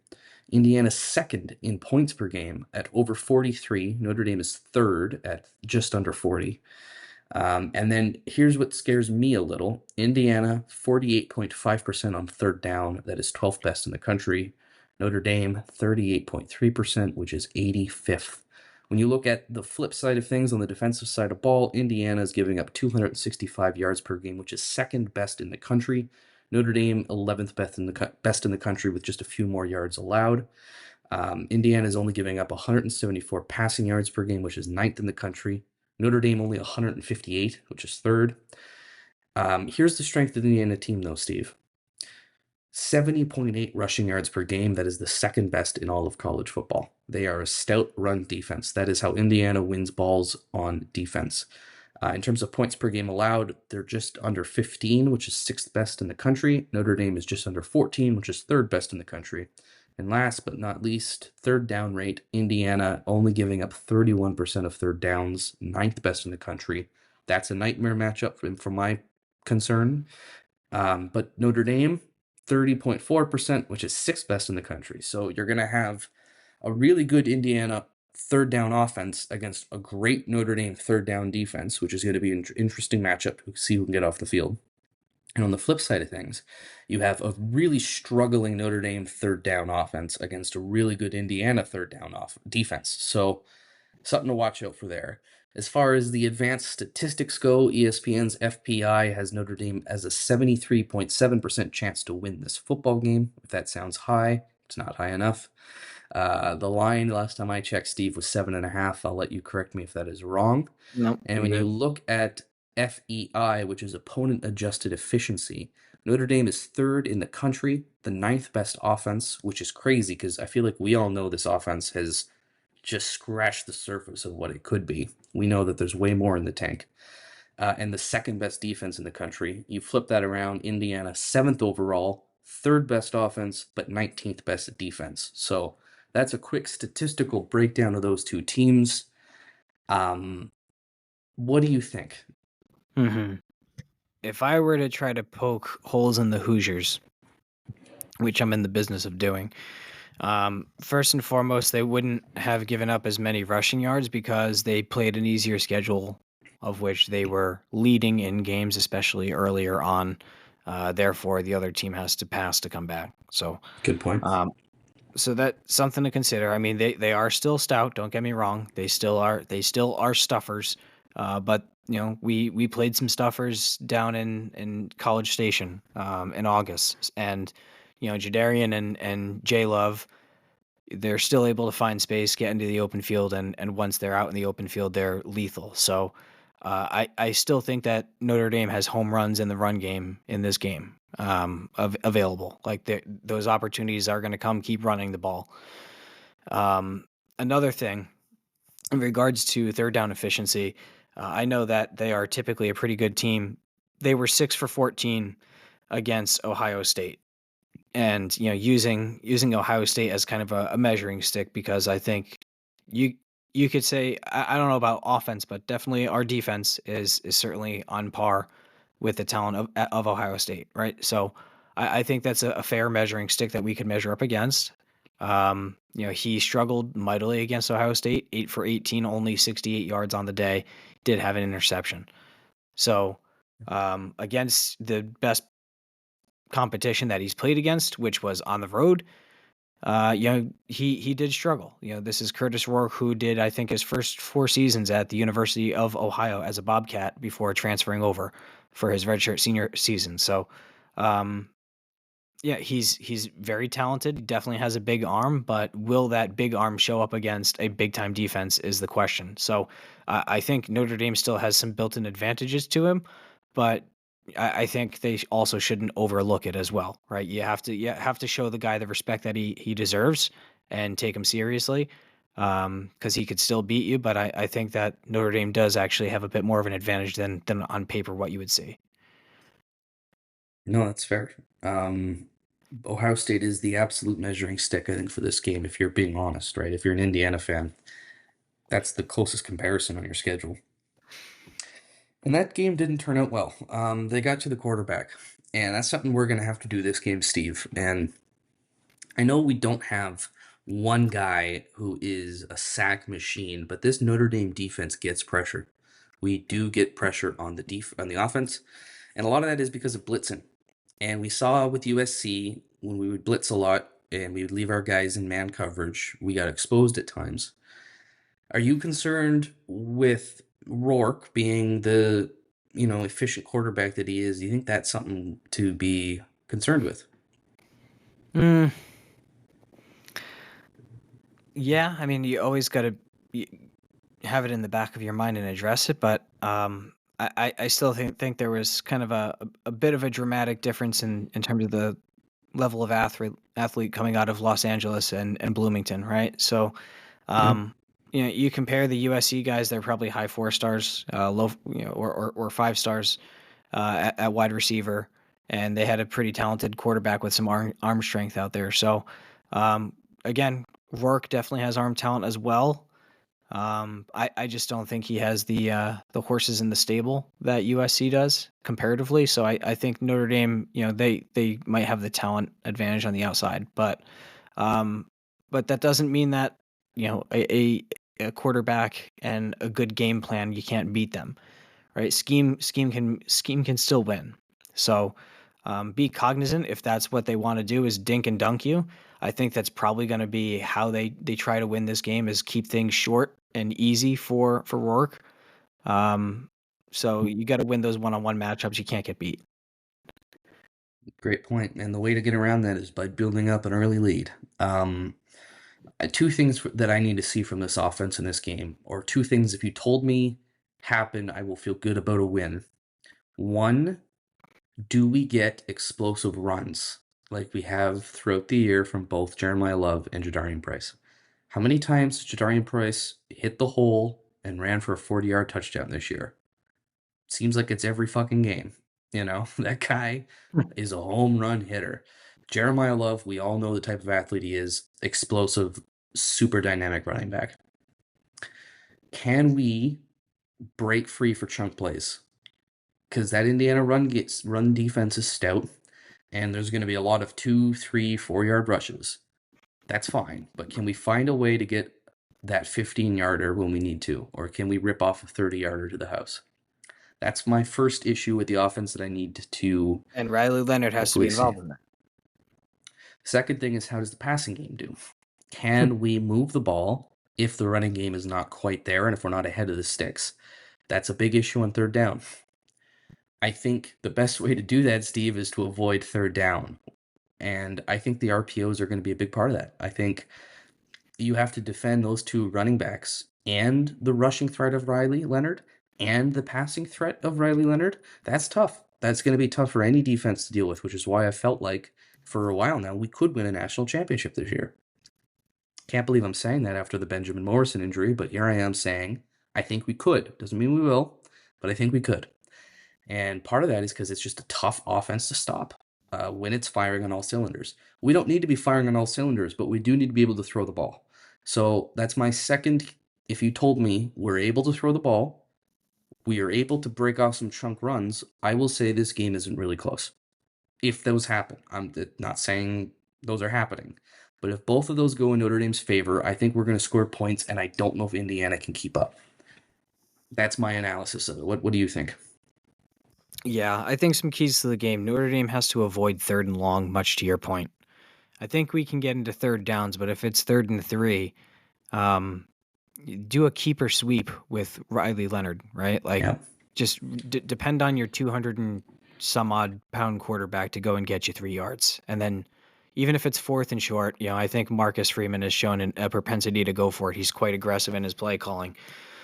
A: Indiana's second in points per game at over 43. Notre Dame is third at just under 40. And then here's what scares me a little. Indiana, 48.5% on third down. That is 12th best in the country. Notre Dame, 38.3%, which is 85th. When you look at the flip side of things on the defensive side of ball, Indiana is giving up 265 yards per game, which is second best in the country. Notre Dame, 11th best in the country with just a few more yards allowed. Indiana is only giving up 174 passing yards per game, which is 9th in the country. Notre Dame only 158, which is third. Here's the strength of the Indiana team, though, Steve. 70.8 rushing yards per game. That is the second best in all of college football. They are a stout run defense. That is how Indiana wins balls on defense. In terms of points per game allowed, they're just under 15, which is 6th best in the country. Notre Dame is just under 14, which is 3rd best in the country. And last but not least, third down rate, Indiana only giving up 31% of third downs, 9th best in the country. That's a nightmare matchup from my concern. But Notre Dame, 30.4%, which is 6th best in the country. So you're going to have a really good Indiana third down offense against a great Notre Dame third down defense, which is going to be an interesting matchup to see who can get off the field. And on the flip side of things, you have a really struggling Notre Dame third down offense against a really good Indiana third down defense. So something to watch out for there. As far as the advanced statistics go, ESPN's FPI has Notre Dame as a 73.7% chance to win this football game. If that sounds high, it's not high enough. The line, last time I checked, Steve, was 7.5. I'll let you correct me if that is wrong.
B: Nope.
A: And when you look at FEI, which is opponent adjusted efficiency, Notre Dame is 3rd in the country, the 9th best offense, which is crazy because I feel like we all know this offense has just scratched the surface of what it could be. We know that there's way more in the tank. And the 2nd best defense in the country. You flip that around, Indiana 7th overall, 3rd best offense, but 19th best defense. So that's a quick statistical breakdown of those two teams. What do you think?
B: If I were to try to poke holes in the Hoosiers, which I'm in the business of doing, first and foremost, they wouldn't have given up as many rushing yards because they played an easier schedule, of which they were leading in games, especially earlier on. Therefore, the other team has to pass to come back. So,
A: Good point.
B: So that's something to consider. I mean, they are still stout. Don't get me wrong. They still are stuffers. But we played some stuffers down in College Station in August, and Jadarian and J Love, they're still able to find space, get into the open field, and once they're out in the open field, they're lethal. So I still think that Notre Dame has home runs in the run game in this game available. Like those opportunities are going to come. Keep running the ball. Another thing in regards to third down efficiency, I know that they are typically a pretty good team. They were 6 for 14 against Ohio State. And using Ohio State as kind of a measuring stick, because I think you you could say, I don't know about offense, but definitely our defense is certainly on par with the talent of Ohio State, right? So I think that's a fair measuring stick that we could measure up against. He struggled mightily against Ohio State, 8 for 18, only 68 yards on the day, did have an interception. So against the best competition that he's played against, which was on the road, he did struggle. This is Curtis Rourke, who did, I think, his first 4 seasons at the University of Ohio as a Bobcat before transferring over for his redshirt senior season. So, um, yeah, he's very talented. He definitely has a big arm, but will that big arm show up against a big time defense is the question. So, I think Notre Dame still has some built-in advantages to him, but I think they also shouldn't overlook it as well, right? You have to show the guy the respect that he deserves and take him seriously, because he could still beat you. But I think that Notre Dame does actually have a bit more of an advantage than on paper what you would see.
A: No, that's fair. Ohio State is the absolute measuring stick, I think, for this game, if you're being honest, right? If you're an Indiana fan, that's the closest comparison on your schedule. And that game didn't turn out well. They got to the quarterback, and that's something we're going to have to do this game, Steve. And I know we don't have one guy who is a sack machine, but this Notre Dame defense gets pressure. We do get pressure on the offense, and a lot of that is because of blitzing. And we saw with USC when we would blitz a lot and we would leave our guys in man coverage, we got exposed at times. Are you concerned with Rourke being the efficient quarterback that he is? Do you think that's something to be concerned with?
B: Mm, yeah, I mean, you always got to have it in the back of your mind and address it, but I still think there was kind of a bit of a dramatic difference in terms of the level of athlete coming out of Los Angeles and Bloomington, right? So,
A: Yeah.
B: um, you compare the USC guys; they're probably high 4 stars, low, or 5 stars at wide receiver, and they had a pretty talented quarterback with some arm strength out there. So, um, again, Rourke definitely has arm talent as well. I just don't think he has the horses in the stable that USC does comparatively. So I think Notre Dame, they might have the talent advantage on the outside, um, but that doesn't mean that a quarterback and a good game plan, you can't beat them, right? Scheme can still win. So be cognizant if that's what they want to do is dink and dunk you. I think that's probably going to be how they try to win this game, is keep things short and easy for Rourke. Um, so you got to win those one-on-one matchups. You can't get beat.
A: Great point. And the way to get around that is by building up an early lead. Two things that I need to see from this offense in this game, or two things if you told me happen, I will feel good about a win. One, do we get explosive runs like we have throughout the year from both Jeremiah Love and Jadarian Price? How many times did Jadarian Price hit the hole and ran for a 40-yard touchdown this year? Seems like it's every fucking game. That guy is a home run hitter. Jeremiah Love, we all know the type of athlete he is, explosive, super dynamic running back. Can we break free for chunk plays? Because that Indiana run defense is stout, and there's going to be a lot of 2, 3, 4-yard rushes. That's fine, but can we find a way to get that 15-yarder when we need to, or can we rip off a 30-yarder to the house? That's my first issue with the offense that I need to
B: And Riley Leonard has to be
A: hopefully see.
B: involved in that.
A: Second thing is, how does the passing game do? Can we move the ball if the running game is not quite there and if we're not ahead of the sticks? That's a big issue on third down. I think the best way to do that, Steve, is to avoid third down. And I think the RPOs are going to be a big part of that. I think you have to defend those two running backs and the rushing threat of Riley Leonard and the passing threat of Riley Leonard. That's tough. That's going to be tough for any defense to deal with, which is why I felt like for a while now we could win a national championship this year. Can't believe I'm saying that after the Benjamin Morrison injury, but here I am saying I think we could. Doesn't mean we will, but I think we could. And part of that is because it's just a tough offense to stop when it's firing on all cylinders. We don't need to be firing on all cylinders, but we do need to be able to throw the ball. So that's my second. If you told me we're able to throw the ball, we are able to break off some chunk runs, I will say this game isn't really close. If those happen, I'm not saying those are happening, but if both of those go in Notre Dame's favor, I think we're going to score points, and I don't know if Indiana can keep up. That's my analysis of it. What do you think?
B: Yeah, I think some keys to the game. Notre Dame has to avoid third and long, much to your point. I think we can get into third downs, but if it's 3rd and 3, um, do a keeper sweep with Riley Leonard, right? Like,
A: Yeah.
B: just depend on your 200 and some odd pound quarterback to go and get you 3 yards. And then, even if it's 4th and short, I think Marcus Freeman has shown a propensity to go for it. He's quite aggressive in his play calling.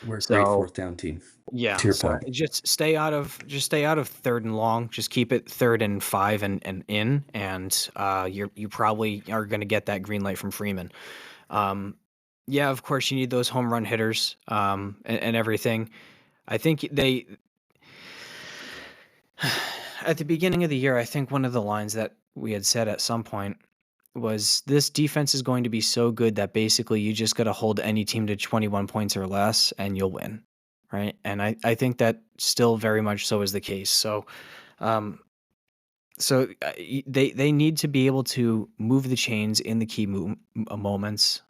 A: We're a great
B: So,
A: fourth down team.
B: yeah,
A: To your
B: so
A: point.
B: just stay out of 3rd and long. Just keep it 3rd and 5 and in, and you probably are going to get that green light from Freeman. Yeah, of course you need those home run hitters, and everything. I think they at the beginning of the year, I think one of the lines that we had said at some point was this defense is going to be so good that basically you just got to hold any team to 21 points or less and you'll win. Right. And I think that still very much so is the case. Um, they need to be able to move the chains in the key moments,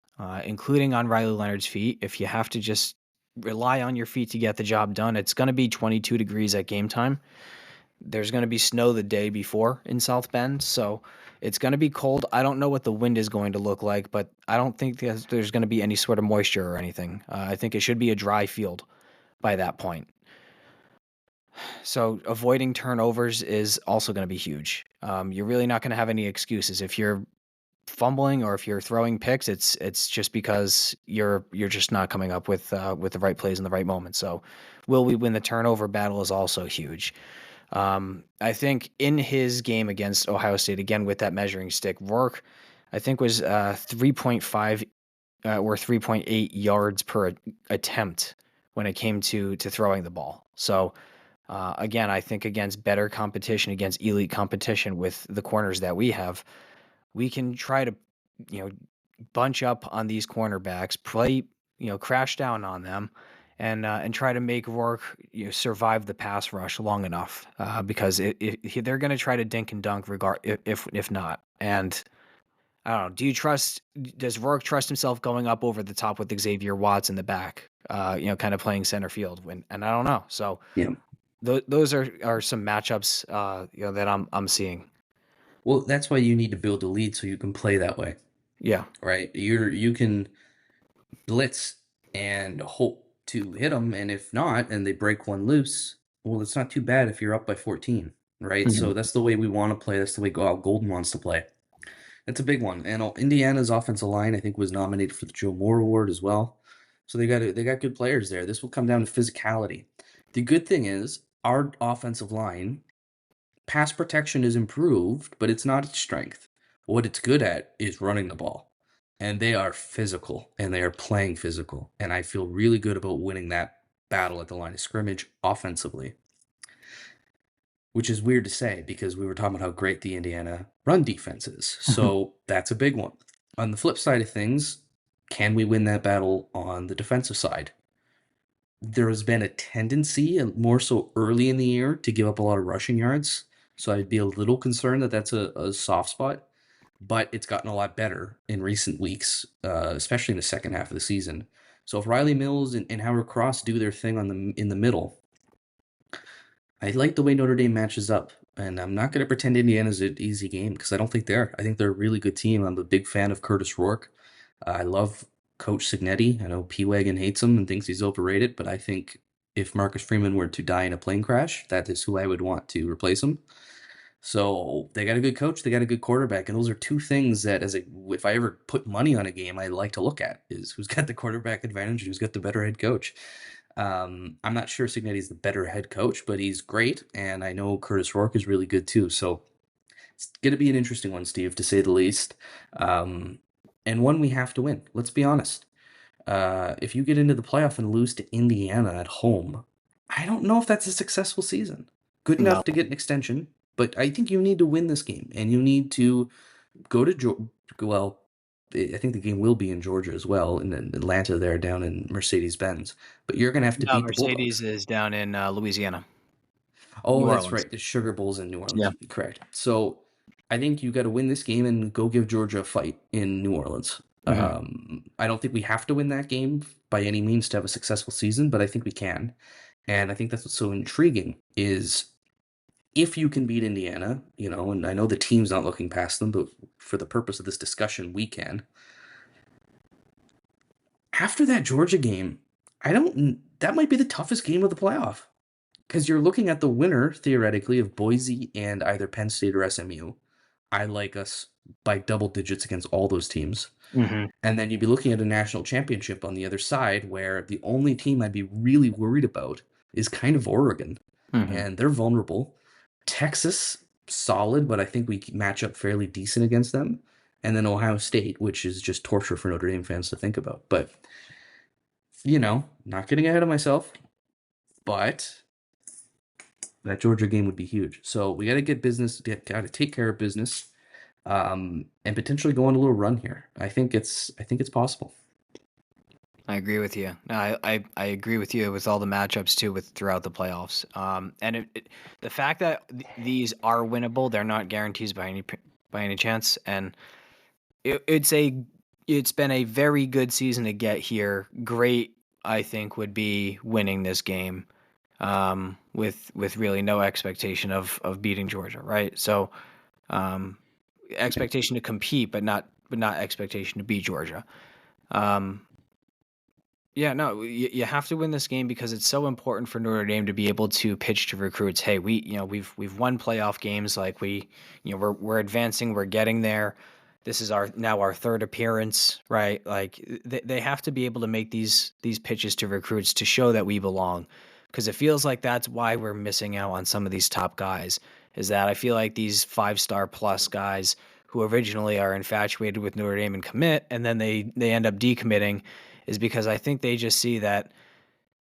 B: including on Riley Leonard's feet. If you have to just rely on your feet to get the job done, it's going to be 22 degrees at game time. There's going to be snow the day before in South Bend, so it's going to be cold. I don't know what the wind is going to look like, but I don't think there's going to be any sort of moisture or anything. I think it should be a dry field by that point. So avoiding turnovers is also going to be huge. You're really not going to have any excuses if you're fumbling or if you're throwing picks. It's just because you're just not coming up with the right plays in the right moment. So, will we win the turnover battle is also huge. I think in his game against Ohio State, again with that measuring stick, Rourke, I think was 3.5 or 3.8 yards per attempt when it came to throwing the ball. So again, I think against better competition, against elite competition with the corners that we have, we can try to, bunch up on these cornerbacks, play, crash down on them, and try to make Rourke survive the pass rush long enough because they're going to try to dink and dunk if not. And I don't know. Does Rourke trust himself going up over the top with Xavier Watts in the back? Kind of playing center field. And I don't know. So
A: Yeah.
B: those are some matchups that I'm seeing.
A: Well, that's why you need to build a lead so you can play that way,
B: Yeah.
A: right? You can blitz and hope to hit them, and if not, and they break one loose, well, it's not too bad if you're up by 14, right?
B: Mhm.
A: So that's the way we want to play. That's the way Golden wants to play. That's a big one. And Indiana's offensive line, I think, was nominated for the Joe Moore Award as well. So they got good players there. This will come down to physicality. The good thing is our offensive line pass protection is improved, but it's not its strength. What it's good at is running the ball. And they are physical and they are playing physical. And I feel really good about winning that battle at the line of scrimmage offensively. Which is weird to say because we were talking about how great the Indiana run defense is. So that's a big one. On the flip side of things, can we win that battle on the defensive side? There has been a tendency, and more so early in the year, to give up a lot of rushing yards. So I'd be a little concerned that that's a soft spot. But it's gotten a lot better in recent weeks, especially in the second half of the season. So if Riley Mills and Howard Cross do their thing in the middle, I like the way Notre Dame matches up. And I'm not going to pretend Indiana's an easy game because I don't think they are. I think they're a really good team. I'm a big fan of Curtis Rourke. I love Coach Signetti. I know P-Wagon hates him and thinks he's overrated, but I think if Marcus Freeman were to die in a plane crash, that is who I would want to replace him. So they got a good coach, they got a good quarterback, and those are two things that, if I ever put money on a game, I like to look at is who's got the quarterback advantage, who's got the better head coach. I'm not sure Signetti's the better head coach, but he's great, and I know Curtis Rourke is really good too. So it's going to be an interesting one, Steve, to say the least. and one we have to win. Let's be honest. If you get into the playoff and lose to Indiana at home, I don't know if that's a successful season. Good
B: No.
A: enough to get an extension, but I think you need to win this game, and you need to go to well, I think the game will be in Georgia as well, in Atlanta there, down in Mercedes-Benz. But you're going to have to
B: No,
A: beat the Bulldogs.
B: Mercedes is down in Louisiana, New
A: Oh, that's
B: Orleans.
A: right. The Sugar Bowl's in New
B: Yeah.
A: Orleans. Correct. So I think you got to win this game and go give Georgia a fight in New Orleans. I don't think we have to win that game by any means to have a successful season, but I think we can. And I think that's what's so intriguing is if you can beat Indiana, and I know the team's not looking past them, but for the purpose of this discussion, we can. After that Georgia game, that might be the toughest game of the playoff because you're looking at the winner, theoretically, of Boise and either Penn State or SMU. I like us by double digits against all those teams. And then you'd be looking at a national championship on the other side where the only team I'd be really worried about is kind of Oregon. And they're vulnerable. Texas, solid, but I think we match up fairly decent against them. And then Ohio State, which is just torture for Notre Dame fans to think about. But, not getting ahead of myself, but that Georgia game would be huge. So we got to get business, got to take care of business, and potentially go on a little run here. I think it's possible.
B: I agree with you. I agree with you with all the matchups too with throughout the playoffs. And the fact that these are winnable, they're not guarantees by any chance. And it's been a very good season to get here. Great, I think, would be winning this game, with really no expectation of beating Georgia, right? So, expectation to compete, but not expectation to beat Georgia. Yeah, no, you have to win this game because it's so important for Notre Dame to be able to pitch to recruits. Hey, we've won playoff games. Like we're advancing. We're getting there. This is our third appearance, right? Like they have to be able to make these pitches to recruits to show that we belong, because it feels like that's why we're missing out on some of these top guys. Is that I feel like these 5-star plus guys who originally are infatuated with Notre Dame and commit, and then they end up decommitting, is because I think they just see that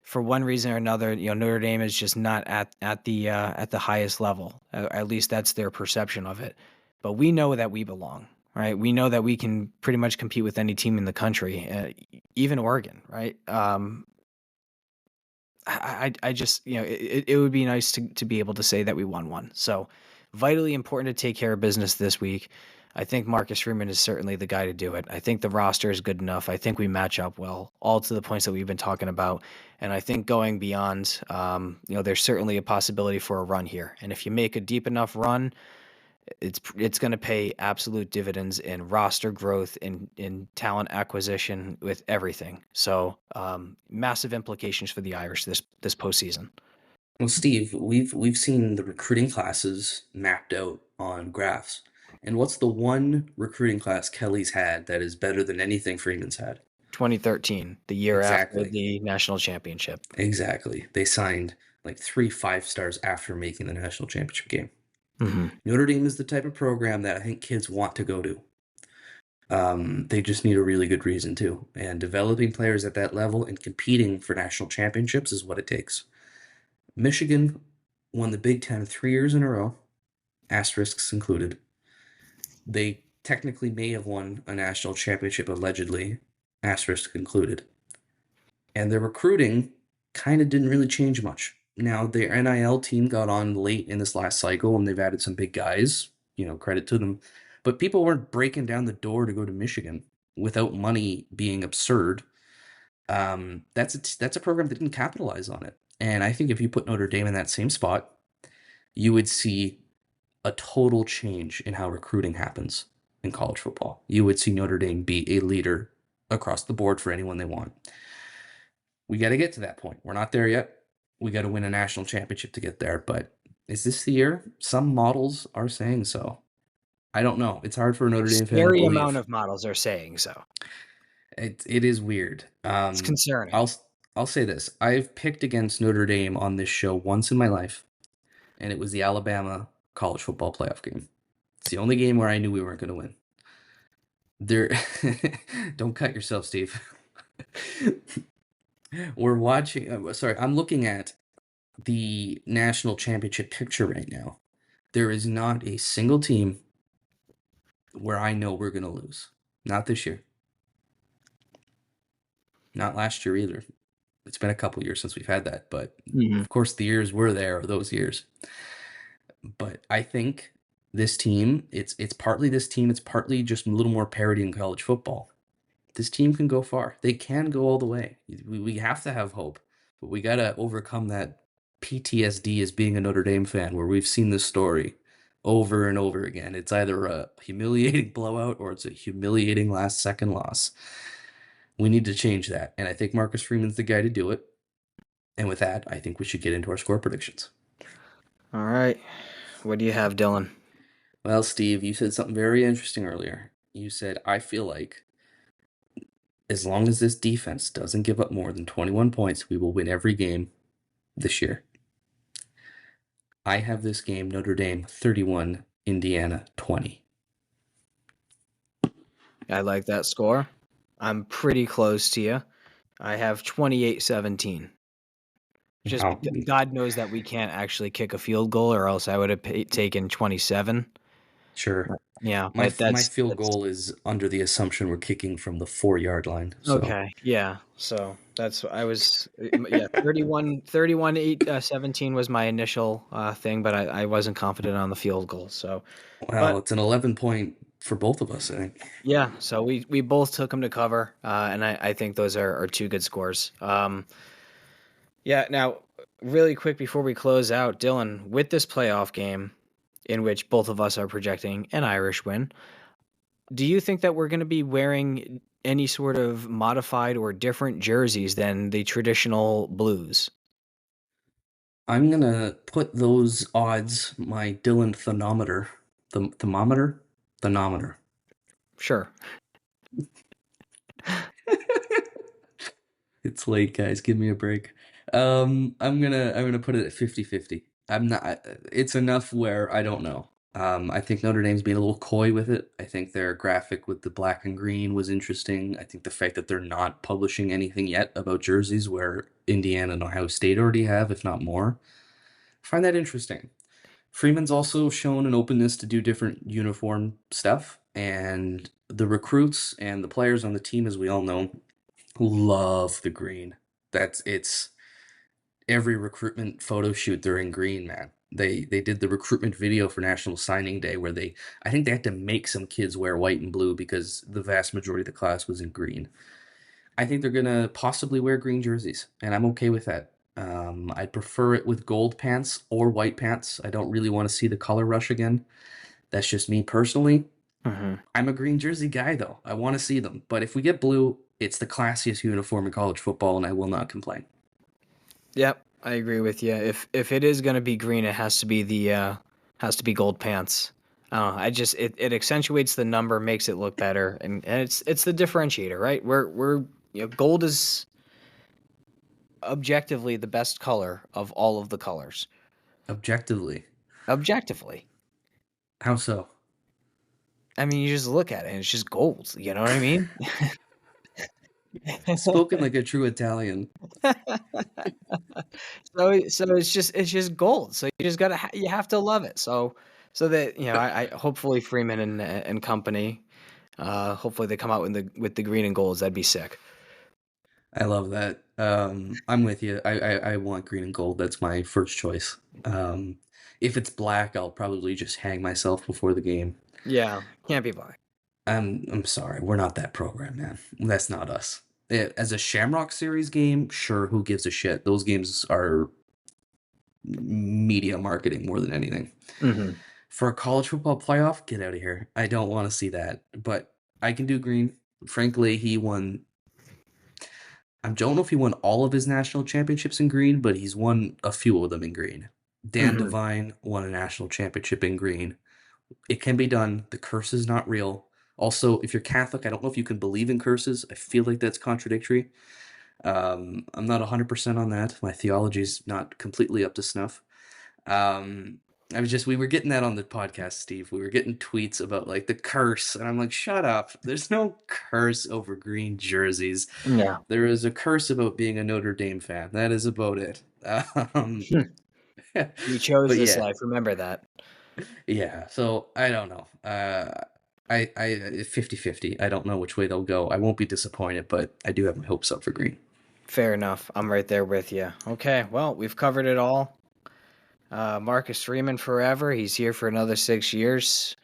B: for one reason or another, Notre Dame is just not at the highest level. At least that's their perception of it. But we know that we belong, right? We know that we can pretty much compete with any team in the country, even Oregon, right? I just, it would be nice to be able to say that we won one. So vitally important to take care of business this week. I think Marcus Freeman is certainly the guy to do it. I think the roster is good enough. I think we match up well, all to the points that we've been talking about. And I think going beyond, there's certainly a possibility for a run here. And if you make a deep enough run, it's going to pay absolute dividends in roster growth, in talent acquisition, with everything. So massive implications for the Irish this postseason.
A: Well, Steve, we've seen the recruiting classes mapped out on graphs. And what's the one recruiting class Kelly's had that is better than anything Freeman's had?
B: 2013, the year after
A: Exactly.
B: the national championship.
A: Exactly. They signed like 3 5-stars after making the national championship game.
B: Mm-hmm.
A: Notre Dame is the type of program that I think kids want to go to. They just need a really good reason to. And developing players at that level and competing for national championships is what it takes. Michigan won the Big Ten 3 years in a row, asterisks included. They technically may have won a national championship allegedly, asterisk included. And their recruiting kind of didn't really change much. Now, their NIL team got on late in this last cycle, and they've added some big guys, credit to them. But people weren't breaking down the door to go to Michigan without money being absurd. That's a program that didn't capitalize on it. And I think if you put Notre Dame in that same spot, you would see a total change in how recruiting happens in college football. You would see Notre Dame be a leader across the board for anyone they want. We got to get to that point. We're not there yet. We got to win a national championship to get there. But is this the year? Some models are saying so. I don't know. It's hard for a Notre Dame fan to
B: Scary
A: believe.
B: amount of models are saying so.
A: It is weird.
B: It's concerning.
A: I'll say this. I've picked against Notre Dame on this show once in my life, and it was the Alabama college football playoff game. It's the only game where I knew we weren't going to win. There, don't cut yourself, Steve. We're watching. Sorry, I'm looking at the national championship picture right now. There is not a single team where I know we're going to lose. Not this year. Not last year either. It's been a couple years since we've had that, but
B: Mhm.
A: of course the years were there, those years. But I think this team, it's partly this team, it's partly just a little more parity in college football. This team can go far. They can go all the way. We have to have hope, but we got to overcome that PTSD as being a Notre Dame fan, where we've seen this story over and over again. It's either a humiliating blowout or it's a humiliating last second loss. We need to change that, and I think Marcus Freeman's the guy to do it. And with that, I think we should get into our score predictions.
B: All right. What do you have, Dylan?
A: Well, Steve, you said something very interesting earlier. You said, I feel like as long as this defense doesn't give up more than 21 points, we will win every game this year. I have this game Notre Dame 31, Indiana 20.
B: I like that score. I'm pretty close to you. I have 28-17. Just
A: Wow.
B: God knows that we can't actually kick a field goal, or else I would have taken 27.
A: Sure.
B: Yeah,
A: My
B: but
A: my field
B: that's
A: goal is under the assumption we're kicking from the 4-yard line. So,
B: okay. Yeah, so that's I was yeah 31 8 17 was my initial thing, but I wasn't confident on the field goal. So,
A: well,
B: but
A: it's an 11-point for both of us, I think.
B: yeah, so we both took them to cover, and I think those are two good scores. Yeah, now really quick before we close out, Dylan, with this playoff game in which both of us are projecting an Irish win, do you think that we're going to be wearing any sort of modified or different jerseys than the traditional blues?
A: I'm going to put those odds, my Dylan thermometer, the thermometer, thermometer.
B: Sure.
A: It's late, guys. Give me a break. I'm gonna put it at 50-50. I'm not. It's enough where I don't know. I think Notre Dame's being a little coy with it. I think their graphic with the black and green was interesting. I think the fact that they're not publishing anything yet about jerseys where Indiana and Ohio State already have, if not more, I find that interesting. Freeman's also shown an openness to do different uniform stuff, and the recruits and the players on the team, as we all know, love the green. It's every recruitment photo shoot they're in green, man. They did the recruitment video for National Signing Day where I think they had to make some kids wear white and blue because the vast majority of the class was in green. I think they're gonna possibly wear green jerseys, and I'm okay with that. I'd prefer it with gold pants or white pants. I don't really want to see the color rush again. That's just me personally.
B: Hmm.
A: I'm a green jersey guy, though. I want to see them. But if we get blue, it's the classiest uniform in college football, and I will not complain.
B: Yep, I agree with you. If it is going to be green, it has to be the has to be gold pants. I don't know. I just it accentuates the number, makes it look better, and it's the differentiator, right? We're gold is objectively the best color of all of the colors.
A: Objectively.
B: Objectively.
A: How so?
B: I mean, you just look at it and it's just gold, you know what I mean?
A: Spoken like a true Italian.
B: So it's just gold. So you just gotta you have to love it. So that I hopefully Freeman and company, hopefully they come out with the green and golds. That'd be sick.
A: I love that. I'm with you. I want green and gold. That's my first choice. If it's black, I'll probably just hang myself before the game.
B: Yeah, can't be black.
A: I'm sorry, we're not that program, man. That's not us. As a Shamrock Series game, sure, who gives a shit? Those games are media marketing more than anything.
B: Hmm.
A: For a college football playoff, get out of here. I don't want to see that. But I can do green. Frankly, he won. I don't know if he won all of his national championships in green, but he's won a few of them in green. Dan
B: Hmm.
A: Devine won a national championship in green. It can be done. The curse is not real. Also, if you're Catholic, I don't know if you can believe in curses. I feel like that's contradictory. I'm not 100% on that. My theology's not completely up to snuff. Um, We were getting that on the podcast, Steve. We were getting tweets about like the curse, and I'm like, shut up. There's no curse over green jerseys.
B: Yeah.
A: There is a curse about being a Notre Dame fan. That is about it.
B: You chose
A: But
B: this
A: yeah,
B: life. Remember that.
A: yeah. So I don't know. I 50-50. I don't know which way they'll go. I won't be disappointed, but I do have my hopes up for green.
B: Fair enough. I'm right there with you. Okay, well, we've covered it all. Marcus Freeman forever. He's here for another 6 years.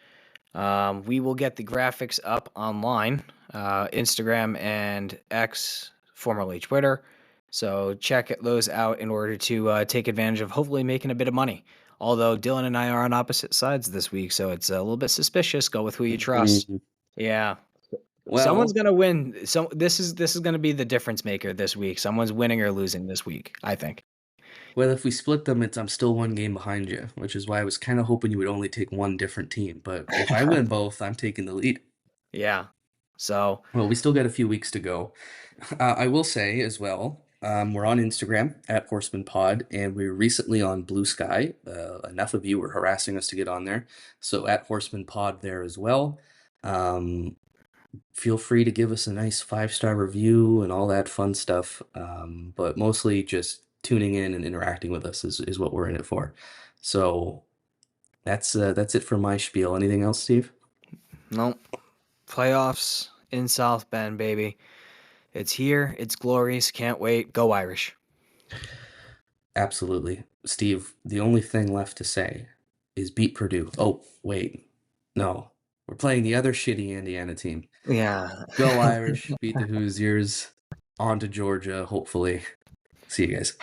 B: We will get the graphics up online, Instagram and X, formerly Twitter. So check those out in order to take advantage of hopefully making a bit of money. Although Dylan and I are on opposite sides this week, so it's a little bit suspicious. Go with who you trust.
A: Mhm.
B: Yeah, someone's
A: Well,
B: gonna win. This is gonna be the difference maker this week. Someone's winning or losing this week, I think.
A: well, if we split them, I'm still one game behind you, which is why I was kind of hoping you would only take one different team. But if I win both, I'm taking the lead.
B: Yeah. So
A: Well, we still got a few weeks to go. I will say as well, we're on Instagram at Horseman Pod, and we're recently on Blue Sky. Enough of you were harassing us to get on there, so at Horseman Pod there as well. Um, Feel free to give us a nice 5-star review and all that fun stuff. But mostly just tuning in and interacting with us is what we're in it for. So that's it for my spiel. Anything else, Steve?
B: no playoffs in South Bend, baby. It's here. It's glorious. Can't wait. Go Irish.
A: Absolutely. Steve, the only thing left to say is beat Purdue. Oh, wait. No. We're playing the other shitty Indiana team.
B: Yeah.
A: Go Irish, beat the Hoosiers, on to Georgia, hopefully. See you guys.